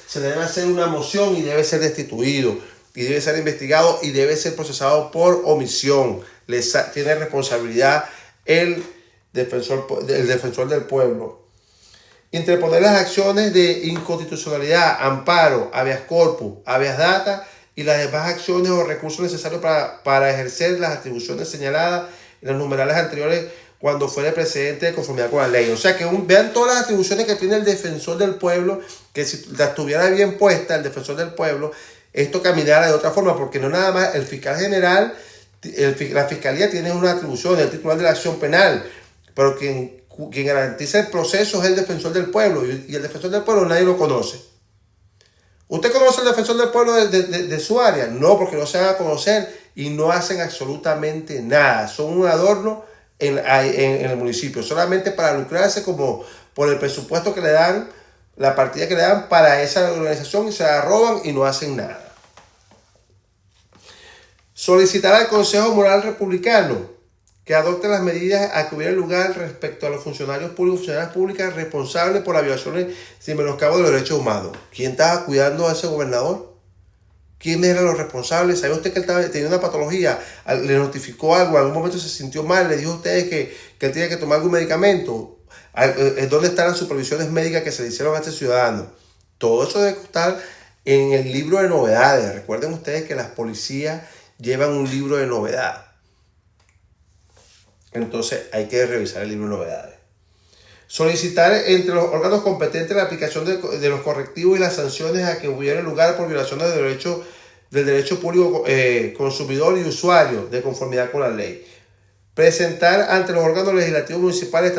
se le debe hacer una moción y debe ser destituido. Y debe ser investigado y debe ser procesado por omisión. Tiene responsabilidad el defensor del pueblo. Interponer las acciones de inconstitucionalidad, amparo, habeas corpus, habeas data y las demás acciones o recursos necesarios para ejercer las atribuciones señaladas en los numerales anteriores cuando fuere precedente de conformidad con la ley. O sea que vean todas las atribuciones que tiene el defensor del pueblo, que si las tuviera bien puestas el defensor del pueblo, esto caminara de otra forma, porque no nada más el fiscal general, la fiscalía tiene una atribución, el titular de la acción penal, pero quien garantiza el proceso es el defensor del pueblo, y el defensor del pueblo nadie lo conoce. ¿Usted conoce al defensor del pueblo de su área? No, porque no se van a conocer y no hacen absolutamente nada. Son un adorno en el municipio, solamente para lucrarse como por el presupuesto que le dan, la partida que le dan para esa organización, y se la roban y no hacen nada. Solicitar al Consejo Moral Republicano que adopte las medidas a que hubiera lugar respecto a los funcionarios públicos y funcionarias públicas responsables por las violaciones sin menoscabo de los derechos humanos. ¿Quién estaba cuidando a ese gobernador? ¿Quién eran los responsables? ¿Sabe usted que él tenía una patología? ¿Le notificó algo? ¿En algún momento se sintió mal? ¿Le dijo a ustedes que él tenía que tomar algún medicamento? ¿Dónde están las supervisiones médicas que se le hicieron a este ciudadano? Todo eso debe estar en el libro de novedades. Recuerden ustedes que las policías llevan un libro de novedades. Entonces hay que revisar el libro de novedades. Solicitar entre los órganos competentes la aplicación de los correctivos y las sanciones a que hubiera lugar por violaciones del derecho público consumidor y usuario de conformidad con la ley. Presentar ante los órganos legislativos municipales,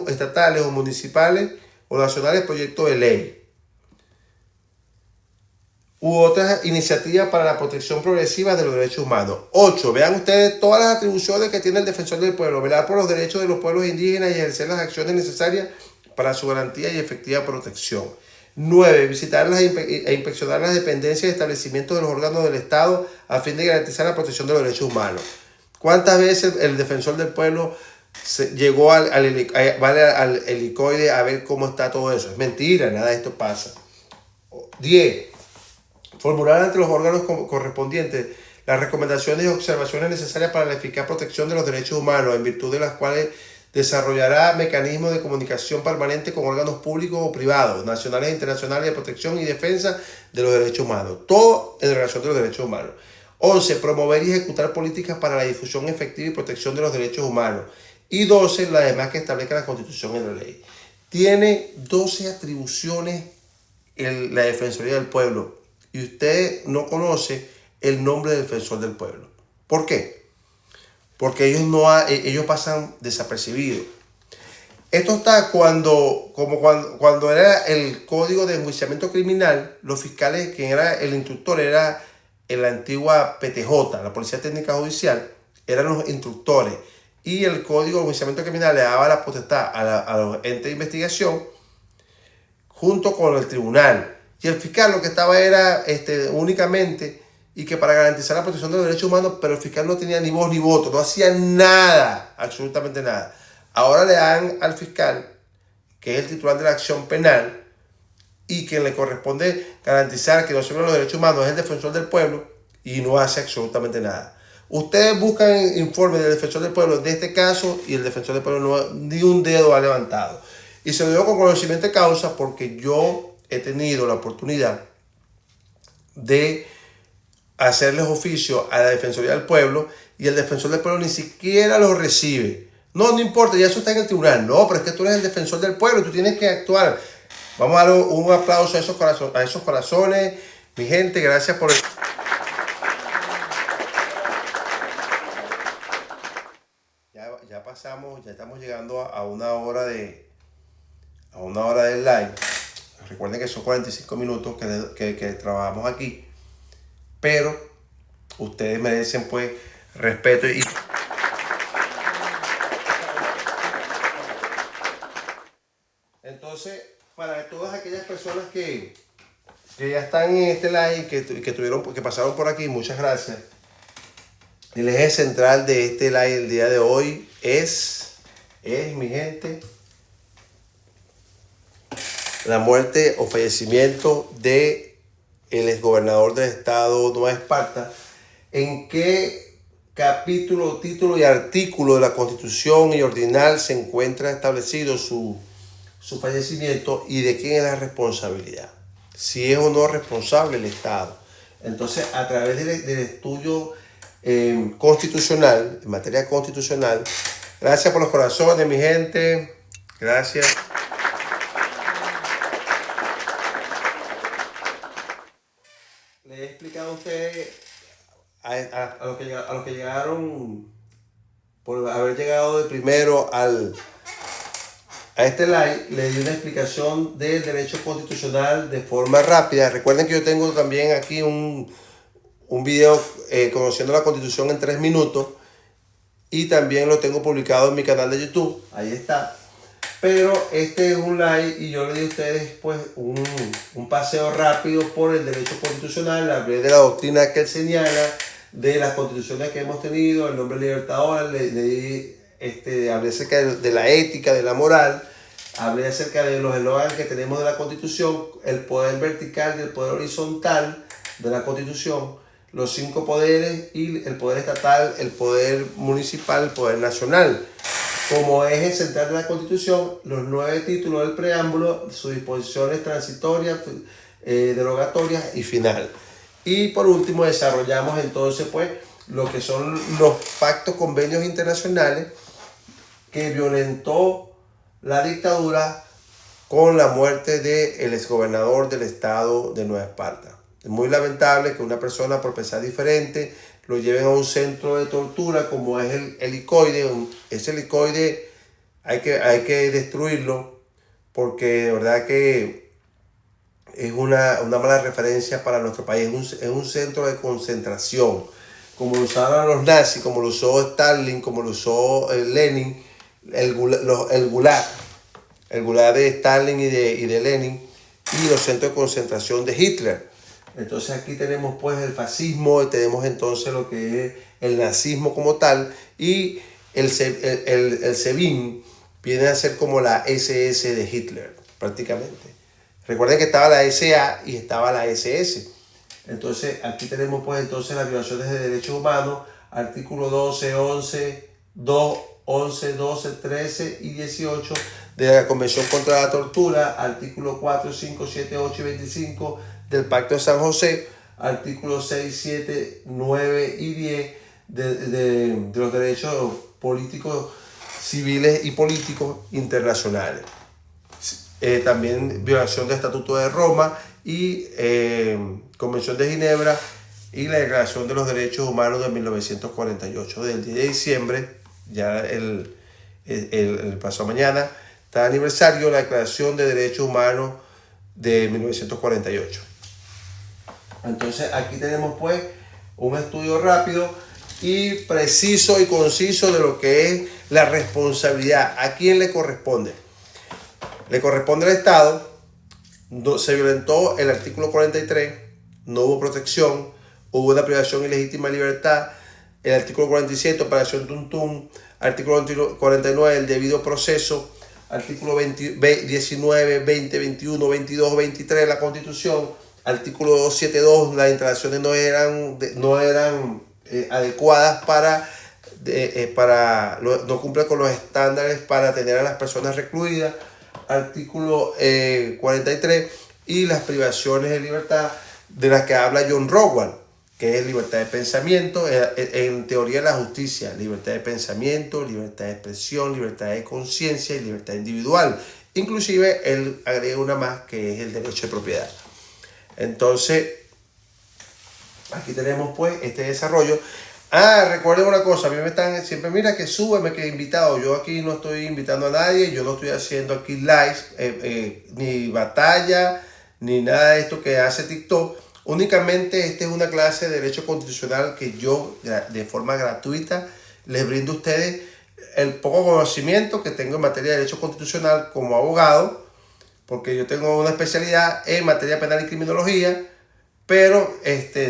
estatales o municipales o nacionales proyectos de ley u otras iniciativas para la protección progresiva de los derechos humanos. 8. Vean ustedes todas las atribuciones que tiene el defensor del pueblo. Velar por los derechos de los pueblos indígenas y ejercer las acciones necesarias para su garantía y efectiva protección. 9. Visitar e inspeccionar las dependencias y establecimientos de los órganos del Estado a fin de garantizar la protección de los derechos humanos. ¿Cuántas veces el defensor del pueblo llegó al helicoide a ver cómo está todo eso? Es mentira, nada de esto pasa. 10. Formular ante los órganos correspondientes las recomendaciones y observaciones necesarias para la eficaz protección de los derechos humanos, en virtud de las cuales desarrollará mecanismos de comunicación permanente con órganos públicos o privados, nacionales e internacionales, de protección y defensa de los derechos humanos. Todo en relación de los derechos humanos. 11. Promover y ejecutar políticas para la difusión efectiva y protección de los derechos humanos. Y 12. Las demás que establezca la Constitución y la ley. Tiene 12 atribuciones en la Defensoría del Pueblo. Y usted no conoce el nombre del defensor del pueblo. ¿Por qué? Porque ellos pasan desapercibidos. Esto está cuando era el Código de Enjuiciamiento Criminal, los fiscales, quien era el instructor, era en la antigua PTJ, la Policía Técnica Judicial, eran los instructores. Y el Código de Enjuiciamiento Criminal le daba la potestad a los entes de investigación junto con el tribunal. Y el fiscal lo que estaba era únicamente, y que para garantizar la protección de los derechos humanos, pero el fiscal no tenía ni voz ni voto, no hacía nada, absolutamente nada. Ahora le dan al fiscal, que es el titular de la acción penal, y quien le corresponde garantizar que no se violen los derechos humanos es el defensor del pueblo, y no hace absolutamente nada. Ustedes buscan informes del defensor del pueblo de este caso, y el defensor del pueblo ni un dedo ha levantado. Y se lo digo con conocimiento de causa porque yo he tenido la oportunidad de hacerles oficio a la Defensoría del Pueblo y el defensor del pueblo ni siquiera lo recibe. No importa, ya eso está en el tribunal. No, pero es que tú eres el defensor del pueblo, tú tienes que actuar. Vamos a dar un aplauso a esos corazones. Mi gente, gracias por el... Ya pasamos, ya estamos llegando a una hora del live. Recuerden que son 45 minutos que trabajamos aquí, pero ustedes merecen pues respeto y... Entonces, para todas aquellas personas que ya están en este live y que pasaron por aquí, muchas gracias. El eje central de este live el día de hoy es mi gente, la muerte o fallecimiento de el exgobernador del estado Nueva Esparta. ¿En qué capítulo, título y artículo de la Constitución y Ordinal se encuentra establecido su fallecimiento y de quién es la responsabilidad? Si es o no responsable el Estado. Entonces, a través del estudio constitucional, en materia constitucional, gracias por los corazones, mi gente. Gracias. Le he explicado a ustedes, a los que llegaron, por haber llegado de primero a este live, le di una explicación del derecho constitucional de forma rápida. Recuerden que yo tengo también aquí un video conociendo la Constitución en 3 minutos y también lo tengo publicado en mi canal de YouTube. Ahí está. Pero este es un live y yo le di a ustedes pues un paseo rápido por el derecho constitucional. Hablé de la doctrina que él señala, de las constituciones que hemos tenido, el nombre libertador, hablé acerca de la ética, de la moral, hablé acerca de los eslogans que tenemos de la Constitución, el poder vertical y el poder horizontal de la Constitución, los 5 poderes y el poder estatal, el poder municipal, el poder nacional. Como eje central de la Constitución, los 9 títulos del preámbulo, sus disposiciones transitorias, derogatorias y final. Y por último desarrollamos entonces pues lo que son los pactos, convenios internacionales que violentó la dictadura con la muerte del exgobernador del estado de Nueva Esparta. Es muy lamentable que una persona por pensar diferente lo lleven a un centro de tortura como es el helicoide. Ese helicoide hay que destruirlo porque de verdad que es una mala referencia para nuestro país. Es un centro de concentración, como lo usaron los nazis, como lo usó Stalin, como lo usó Lenin, el Gulag de Stalin y de Lenin, y los centros de concentración de Hitler. Entonces aquí tenemos pues el fascismo, tenemos entonces lo que es el nazismo como tal, y el SEBIN viene a ser como la SS de Hitler prácticamente. Recuerden que estaba la SA y estaba la SS. Entonces aquí tenemos pues entonces las violaciones de derechos humanos, artículo 12, 11, 2, 11, 12, 13 y 18 de la Convención contra la Tortura, artículo 4, 5, 7, 8 y 25 del Pacto de San José, artículos 6, 7, 9 y 10 de los derechos políticos, civiles y políticos internacionales. También violación del Estatuto de Roma y Convención de Ginebra y la Declaración de los Derechos Humanos de 1948. Del 10 de diciembre, ya el pasado mañana, está el aniversario de la Declaración de Derechos Humanos de 1948. Entonces aquí tenemos pues un estudio rápido y preciso y conciso de lo que es la responsabilidad. ¿A quién le corresponde? Le corresponde al Estado. Se violentó el artículo 43, no hubo protección, hubo una privación ilegítima de libertad. El artículo 47, operación Tuntún. Artículo 49, el debido proceso. Artículo 19, 20, 21, 22, 23 de la Constitución. Artículo 272, las instalaciones no eran adecuadas no cumplen con los estándares para tener a las personas recluidas. Artículo 43 y las privaciones de libertad de las que habla John Rowland, que es libertad de pensamiento, en teoría de la justicia, libertad de pensamiento, libertad de expresión, libertad de conciencia y libertad individual. Inclusive él agrega una más que es el derecho de propiedad. Entonces, aquí tenemos pues este desarrollo. Recuerden una cosa, a mí me están siempre, mira que súbeme, que invitado. Yo aquí no estoy invitando a nadie, yo no estoy haciendo aquí live, ni batalla, ni nada de esto que hace TikTok. Únicamente esta es una clase de Derecho Constitucional que yo de forma gratuita les brindo a ustedes el poco conocimiento que tengo en materia de Derecho Constitucional como abogado, porque yo tengo una especialidad en materia penal y criminología, pero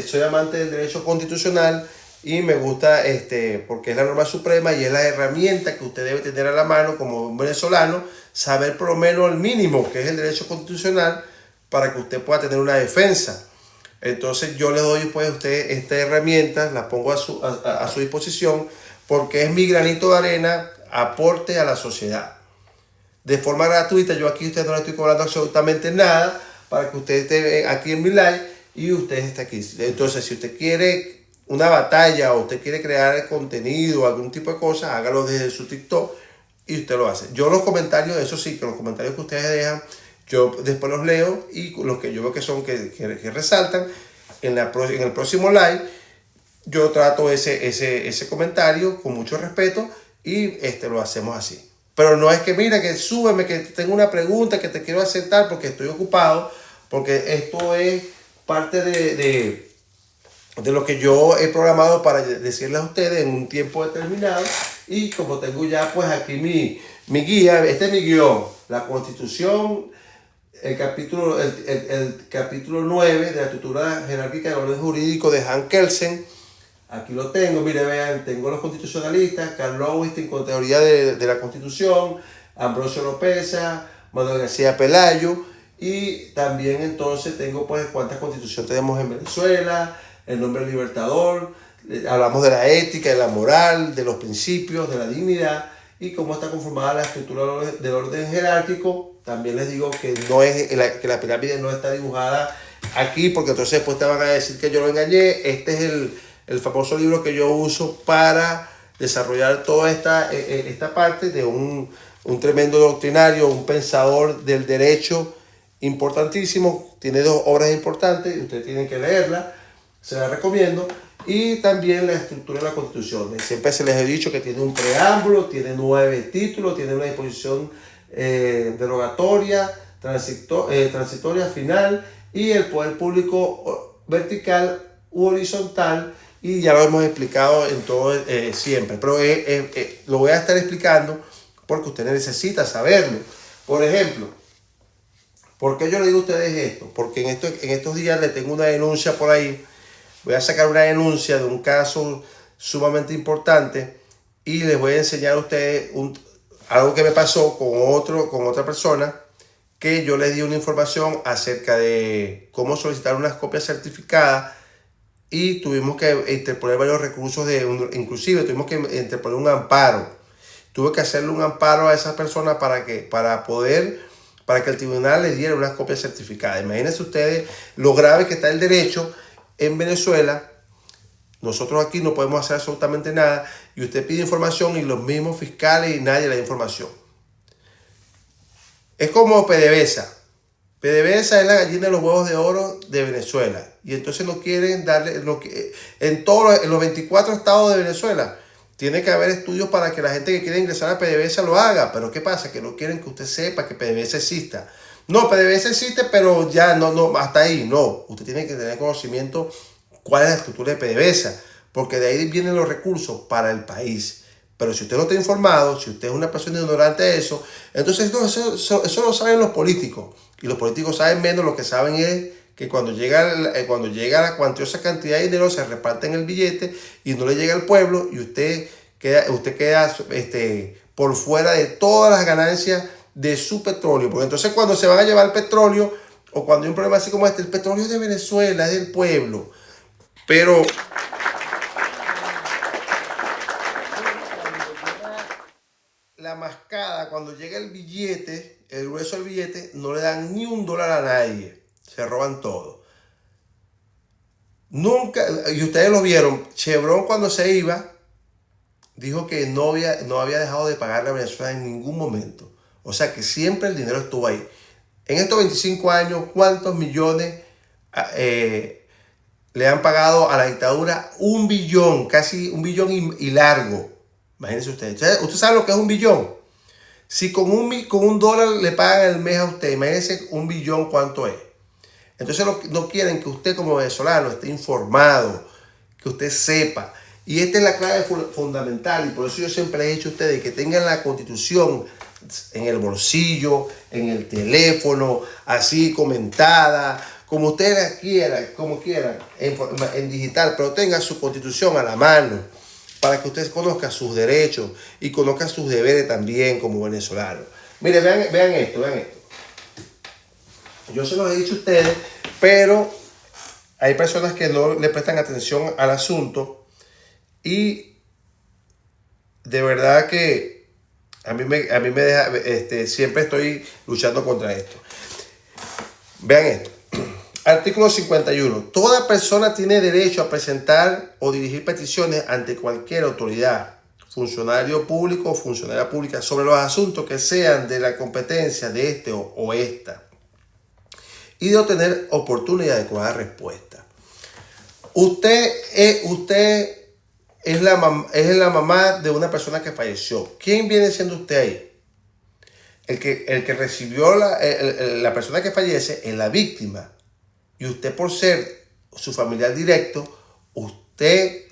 soy amante del Derecho Constitucional y me gusta porque es la norma suprema y es la herramienta que usted debe tener a la mano como un venezolano, saber por lo menos el mínimo que es el Derecho Constitucional para que usted pueda tener una defensa. Entonces yo le doy pues a usted esta herramienta, la pongo a su disposición porque es mi granito de arena, aporte a la sociedad. De forma gratuita, yo aquí a usted no le estoy cobrando absolutamente nada para que usted esté aquí en mi live y usted esté aquí. Entonces si usted quiere una batalla o usted quiere crear contenido o algún tipo de cosas, hágalo desde su TikTok y usted lo hace. Yo los comentarios, eso sí, que los comentarios que ustedes dejan, yo después los leo y los que yo veo que son que resaltan en el próximo live, yo trato ese comentario con mucho respeto y lo hacemos así. Pero no es que mira que súbeme, que tengo una pregunta que te quiero hacer tal porque estoy ocupado, porque esto es parte de lo que yo he programado para decirles a ustedes en un tiempo determinado. Y como tengo ya pues aquí mi guía, este es mi guión, la Constitución, el capítulo 9 de la estructura jerárquica del orden jurídico de Hans Kelsen. Aquí lo tengo, mire, vean, tengo los constitucionalistas, Karl Lowenstein con teoría de la Constitución, Ambrosio Lopeza, Manuel García Pelayo, y también entonces tengo pues cuántas constituciones tenemos en Venezuela, el nombre del libertador, hablamos de la ética, de la moral, de los principios, de la dignidad, y cómo está conformada la estructura del orden jerárquico. También les digo que que la pirámide no está dibujada aquí, porque entonces después te van a decir que yo lo engañé. Este es el famoso libro que yo uso para desarrollar toda esta parte de un tremendo doctrinario, un pensador del derecho importantísimo. Tiene 2 obras importantes y ustedes tienen que leerla, se la recomiendo. Y también la estructura de la Constitución. Siempre se les he dicho que tiene un preámbulo, tiene 9 títulos, tiene una disposición derogatoria, transitoria, final, y el poder público vertical u horizontal, y ya lo hemos explicado en todo siempre, pero lo voy a estar explicando porque usted necesita saberlo. Por ejemplo, ¿por qué yo le digo a ustedes esto? Porque en estos días le tengo una denuncia por ahí. Voy a sacar una denuncia de un caso sumamente importante y les voy a enseñar a ustedes algo que me pasó con otra persona, que yo les di una información acerca de cómo solicitar unas copias certificadas y tuvimos que interponer varios recursos, inclusive tuvimos que interponer un amparo. Tuve que hacerle un amparo a esa persona para que el tribunal le diera unas copias certificadas. Imagínense ustedes lo grave que está el derecho en Venezuela. Nosotros aquí no podemos hacer absolutamente nada y usted pide información y los mismos fiscales y nadie le da información. Es como PDVSA. PDVSA es la gallina de los huevos de oro de Venezuela y entonces no quieren darle en los 24 estados de Venezuela. Tiene que haber estudios para que la gente que quiere ingresar a PDVSA lo haga, pero ¿qué pasa? Que no quieren que usted sepa que PDVSA exista. No, PDVSA existe, pero ya no, hasta ahí, no. Usted tiene que tener conocimiento cuál es la estructura de PDVSA, porque de ahí vienen los recursos para el país. Pero si usted no está informado, si usted es una persona ignorante de eso, entonces eso lo saben los políticos. Y los políticos saben menos, lo que saben es que cuando llega la cuantiosa cantidad de dinero se reparte en el billete y no le llega al pueblo y usted queda por fuera de todas las ganancias de su petróleo. Porque entonces cuando se van a llevar el petróleo o cuando hay un problema así como el petróleo es de Venezuela, es del pueblo. Pero la mascada, cuando llega el billete, el grueso del billete, no le dan ni $1 a nadie. Se roban todo. Nunca, y ustedes lo vieron, Chevron cuando se iba, dijo que no había dejado de pagarle a Venezuela en ningún momento. O sea que siempre el dinero estuvo ahí. En estos 25 años, ¿cuántos millones le han pagado a la dictadura? 1 billón, casi 1 billón y largo. Imagínense ustedes. ¿Usted sabe lo que es 1 billón? Si con $1 le pagan al mes a usted, imagínense 1 billón cuánto es. Entonces no quieren que usted como venezolano esté informado, que usted sepa. Y esta es la clave fundamental, y por eso yo siempre he dicho a ustedes que tengan la Constitución en el bolsillo, en el teléfono, así comentada, como ustedes la quieran, como quieran, en digital, pero tengan su Constitución a la mano para que usted conozca sus derechos y conozca sus deberes también como venezolano. Miren, vean esto. Yo se los he dicho a ustedes, pero hay personas que no le prestan atención al asunto y de verdad que a mí me deja, siempre estoy luchando contra esto. Vean esto. Artículo 51. Toda persona tiene derecho a presentar o dirigir peticiones ante cualquier autoridad, funcionario público o funcionaria pública sobre los asuntos que sean de la competencia de este o esta, y de obtener oportuna y adecuada respuesta. Usted es la mamá de una persona que falleció. ¿Quién viene siendo usted ahí? El que recibió la persona que fallece es la víctima. Y usted, por ser su familiar directo, usted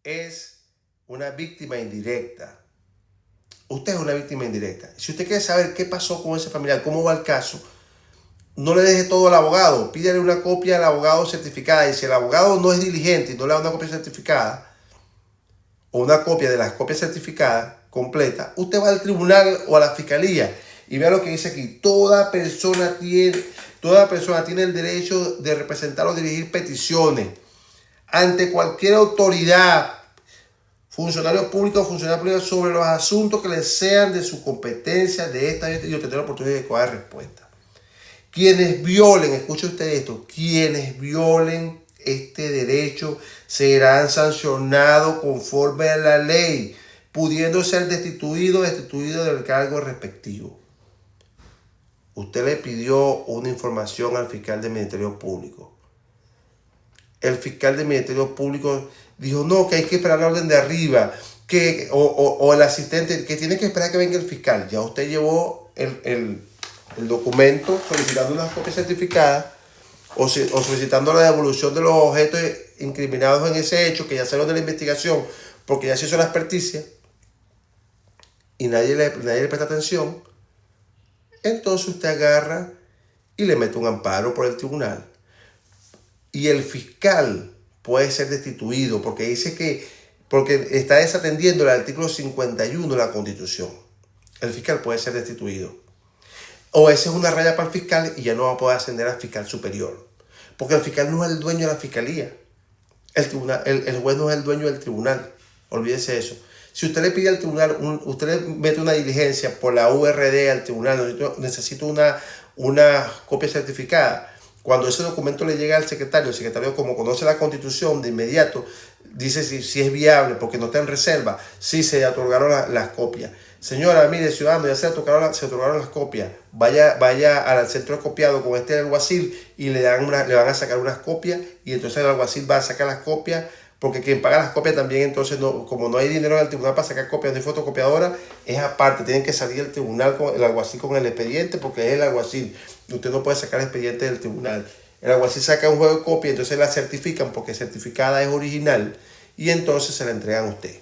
es una víctima indirecta. Usted es una víctima indirecta. Si usted quiere saber qué pasó con ese familiar, cómo va el caso, no le deje todo al abogado. Pídale una copia al abogado certificada. Y si el abogado no es diligente y no le da una copia certificada, o una copia de las copias certificadas completa, usted va al tribunal o a la fiscalía y vea lo que dice aquí. Toda persona tiene el derecho de representar o dirigir peticiones ante cualquier autoridad, funcionario público o funcionario público, sobre los asuntos que les sean de su competencia, de esta y obtener la oportunidad de adecuada respuesta. Quienes violen, escuche usted esto, quienes violen este derecho serán sancionados conforme a la ley, pudiendo ser destituido del cargo respectivo. Usted le pidió una información al fiscal del Ministerio Público. El fiscal del Ministerio Público dijo, no, que hay que esperar la orden de arriba, o el asistente, que tiene que esperar que venga el fiscal. Ya usted llevó el documento solicitando unas copias certificadas o solicitando la devolución de los objetos incriminados en ese hecho, que ya salieron de la investigación, porque ya se hizo la experticia, y nadie le presta atención. Entonces usted agarra y le mete un amparo por el tribunal. Y el fiscal puede ser destituido porque está desatendiendo el artículo 51 de la Constitución. El fiscal puede ser destituido. O esa es una raya para el fiscal y ya no va a poder ascender al fiscal superior. Porque el fiscal no es el dueño de la fiscalía. El juez no es el dueño del tribunal. Olvídese eso. Si usted le pide al tribunal, usted le mete una diligencia por la URD al tribunal, necesito una copia certificada. Cuando ese documento le llega al secretario, el secretario, como conoce la Constitución, de inmediato dice si es viable, porque no está en reserva, si se otorgaron las copias. Señora, mire, ciudadano, ya se otorgaron las copias. Vaya al centro de copiado con este alguacil y le van a sacar unas copias, y entonces el alguacil va a sacar las copias, porque quien paga las copias también, entonces, como no hay dinero en el tribunal para sacar copias, no hay fotocopiadora, es aparte. Tienen que salir el tribunal, el alguacil con el expediente, porque es el alguacil. Usted no puede sacar el expediente del tribunal. El alguacil saca un juego de copia, entonces la certifican porque certificada es original, y entonces se la entregan a usted.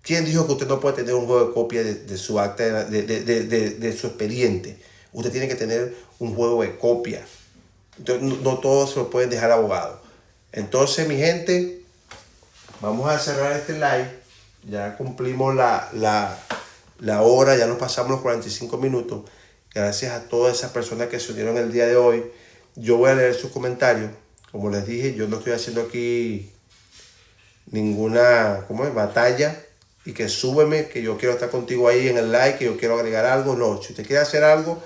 ¿Quién dijo que usted no puede tener un juego de copia de su acta, de su expediente? Usted tiene que tener un juego de copia. Entonces, no todos se lo pueden dejar al abogado. Entonces, mi gente, vamos a cerrar este live. Ya cumplimos la hora, ya nos pasamos los 45 minutos. Gracias a todas esas personas que se unieron el día de hoy. Yo voy a leer sus comentarios. Como les dije, yo no estoy haciendo aquí ninguna batalla. Y que súbeme, que yo quiero estar contigo ahí en el like, que yo quiero agregar algo. No, si usted quiere hacer algo,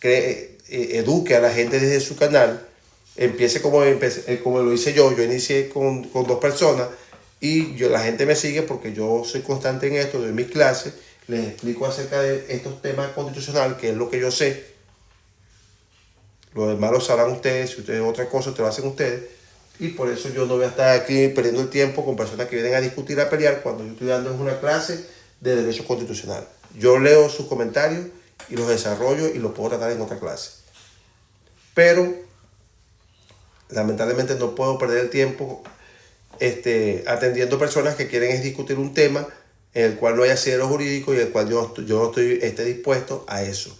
eduque a la gente desde su canal. Empiece como lo hice yo. Yo inicié con 2 personas y la gente me sigue porque yo soy constante en esto, doy mis clases, les explico acerca de estos temas constitucionales, que es lo que yo sé. Lo demás lo sabrán ustedes. Si ustedes otra cosa, te lo hacen ustedes. y por eso yo no voy a estar aquí perdiendo el tiempo con personas que vienen a discutir, a pelear, cuando yo estoy dando una clase de derecho constitucional. Yo leo sus comentarios y los desarrollo y los puedo tratar en otra clase. Pero lamentablemente no puedo perder el tiempo atendiendo personas que quieren discutir un tema en el cual no hay asidero jurídico y en el cual yo no estoy dispuesto a eso.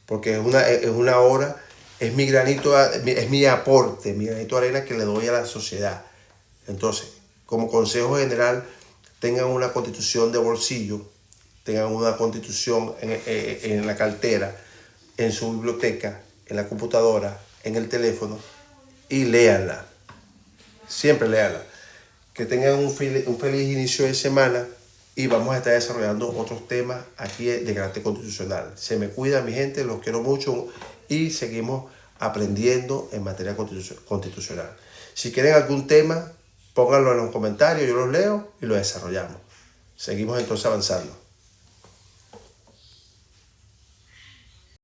Porque es una hora, es mi granito, es mi aporte, mi granito de arena que le doy a la sociedad. Entonces, como consejo general, tengan una constitución de bolsillo, tengan una constitución en la cartera, en su biblioteca, en la computadora, en el teléfono, y léanla. Siempre léanla. Que tengan un feliz inicio de semana y vamos a estar desarrollando otros temas aquí de carácter constitucional. Se me cuida, mi gente, los quiero mucho y seguimos aprendiendo en materia constitucional. Si quieren algún tema, pónganlo en los comentarios, yo los leo y lo desarrollamos. Seguimos entonces avanzando.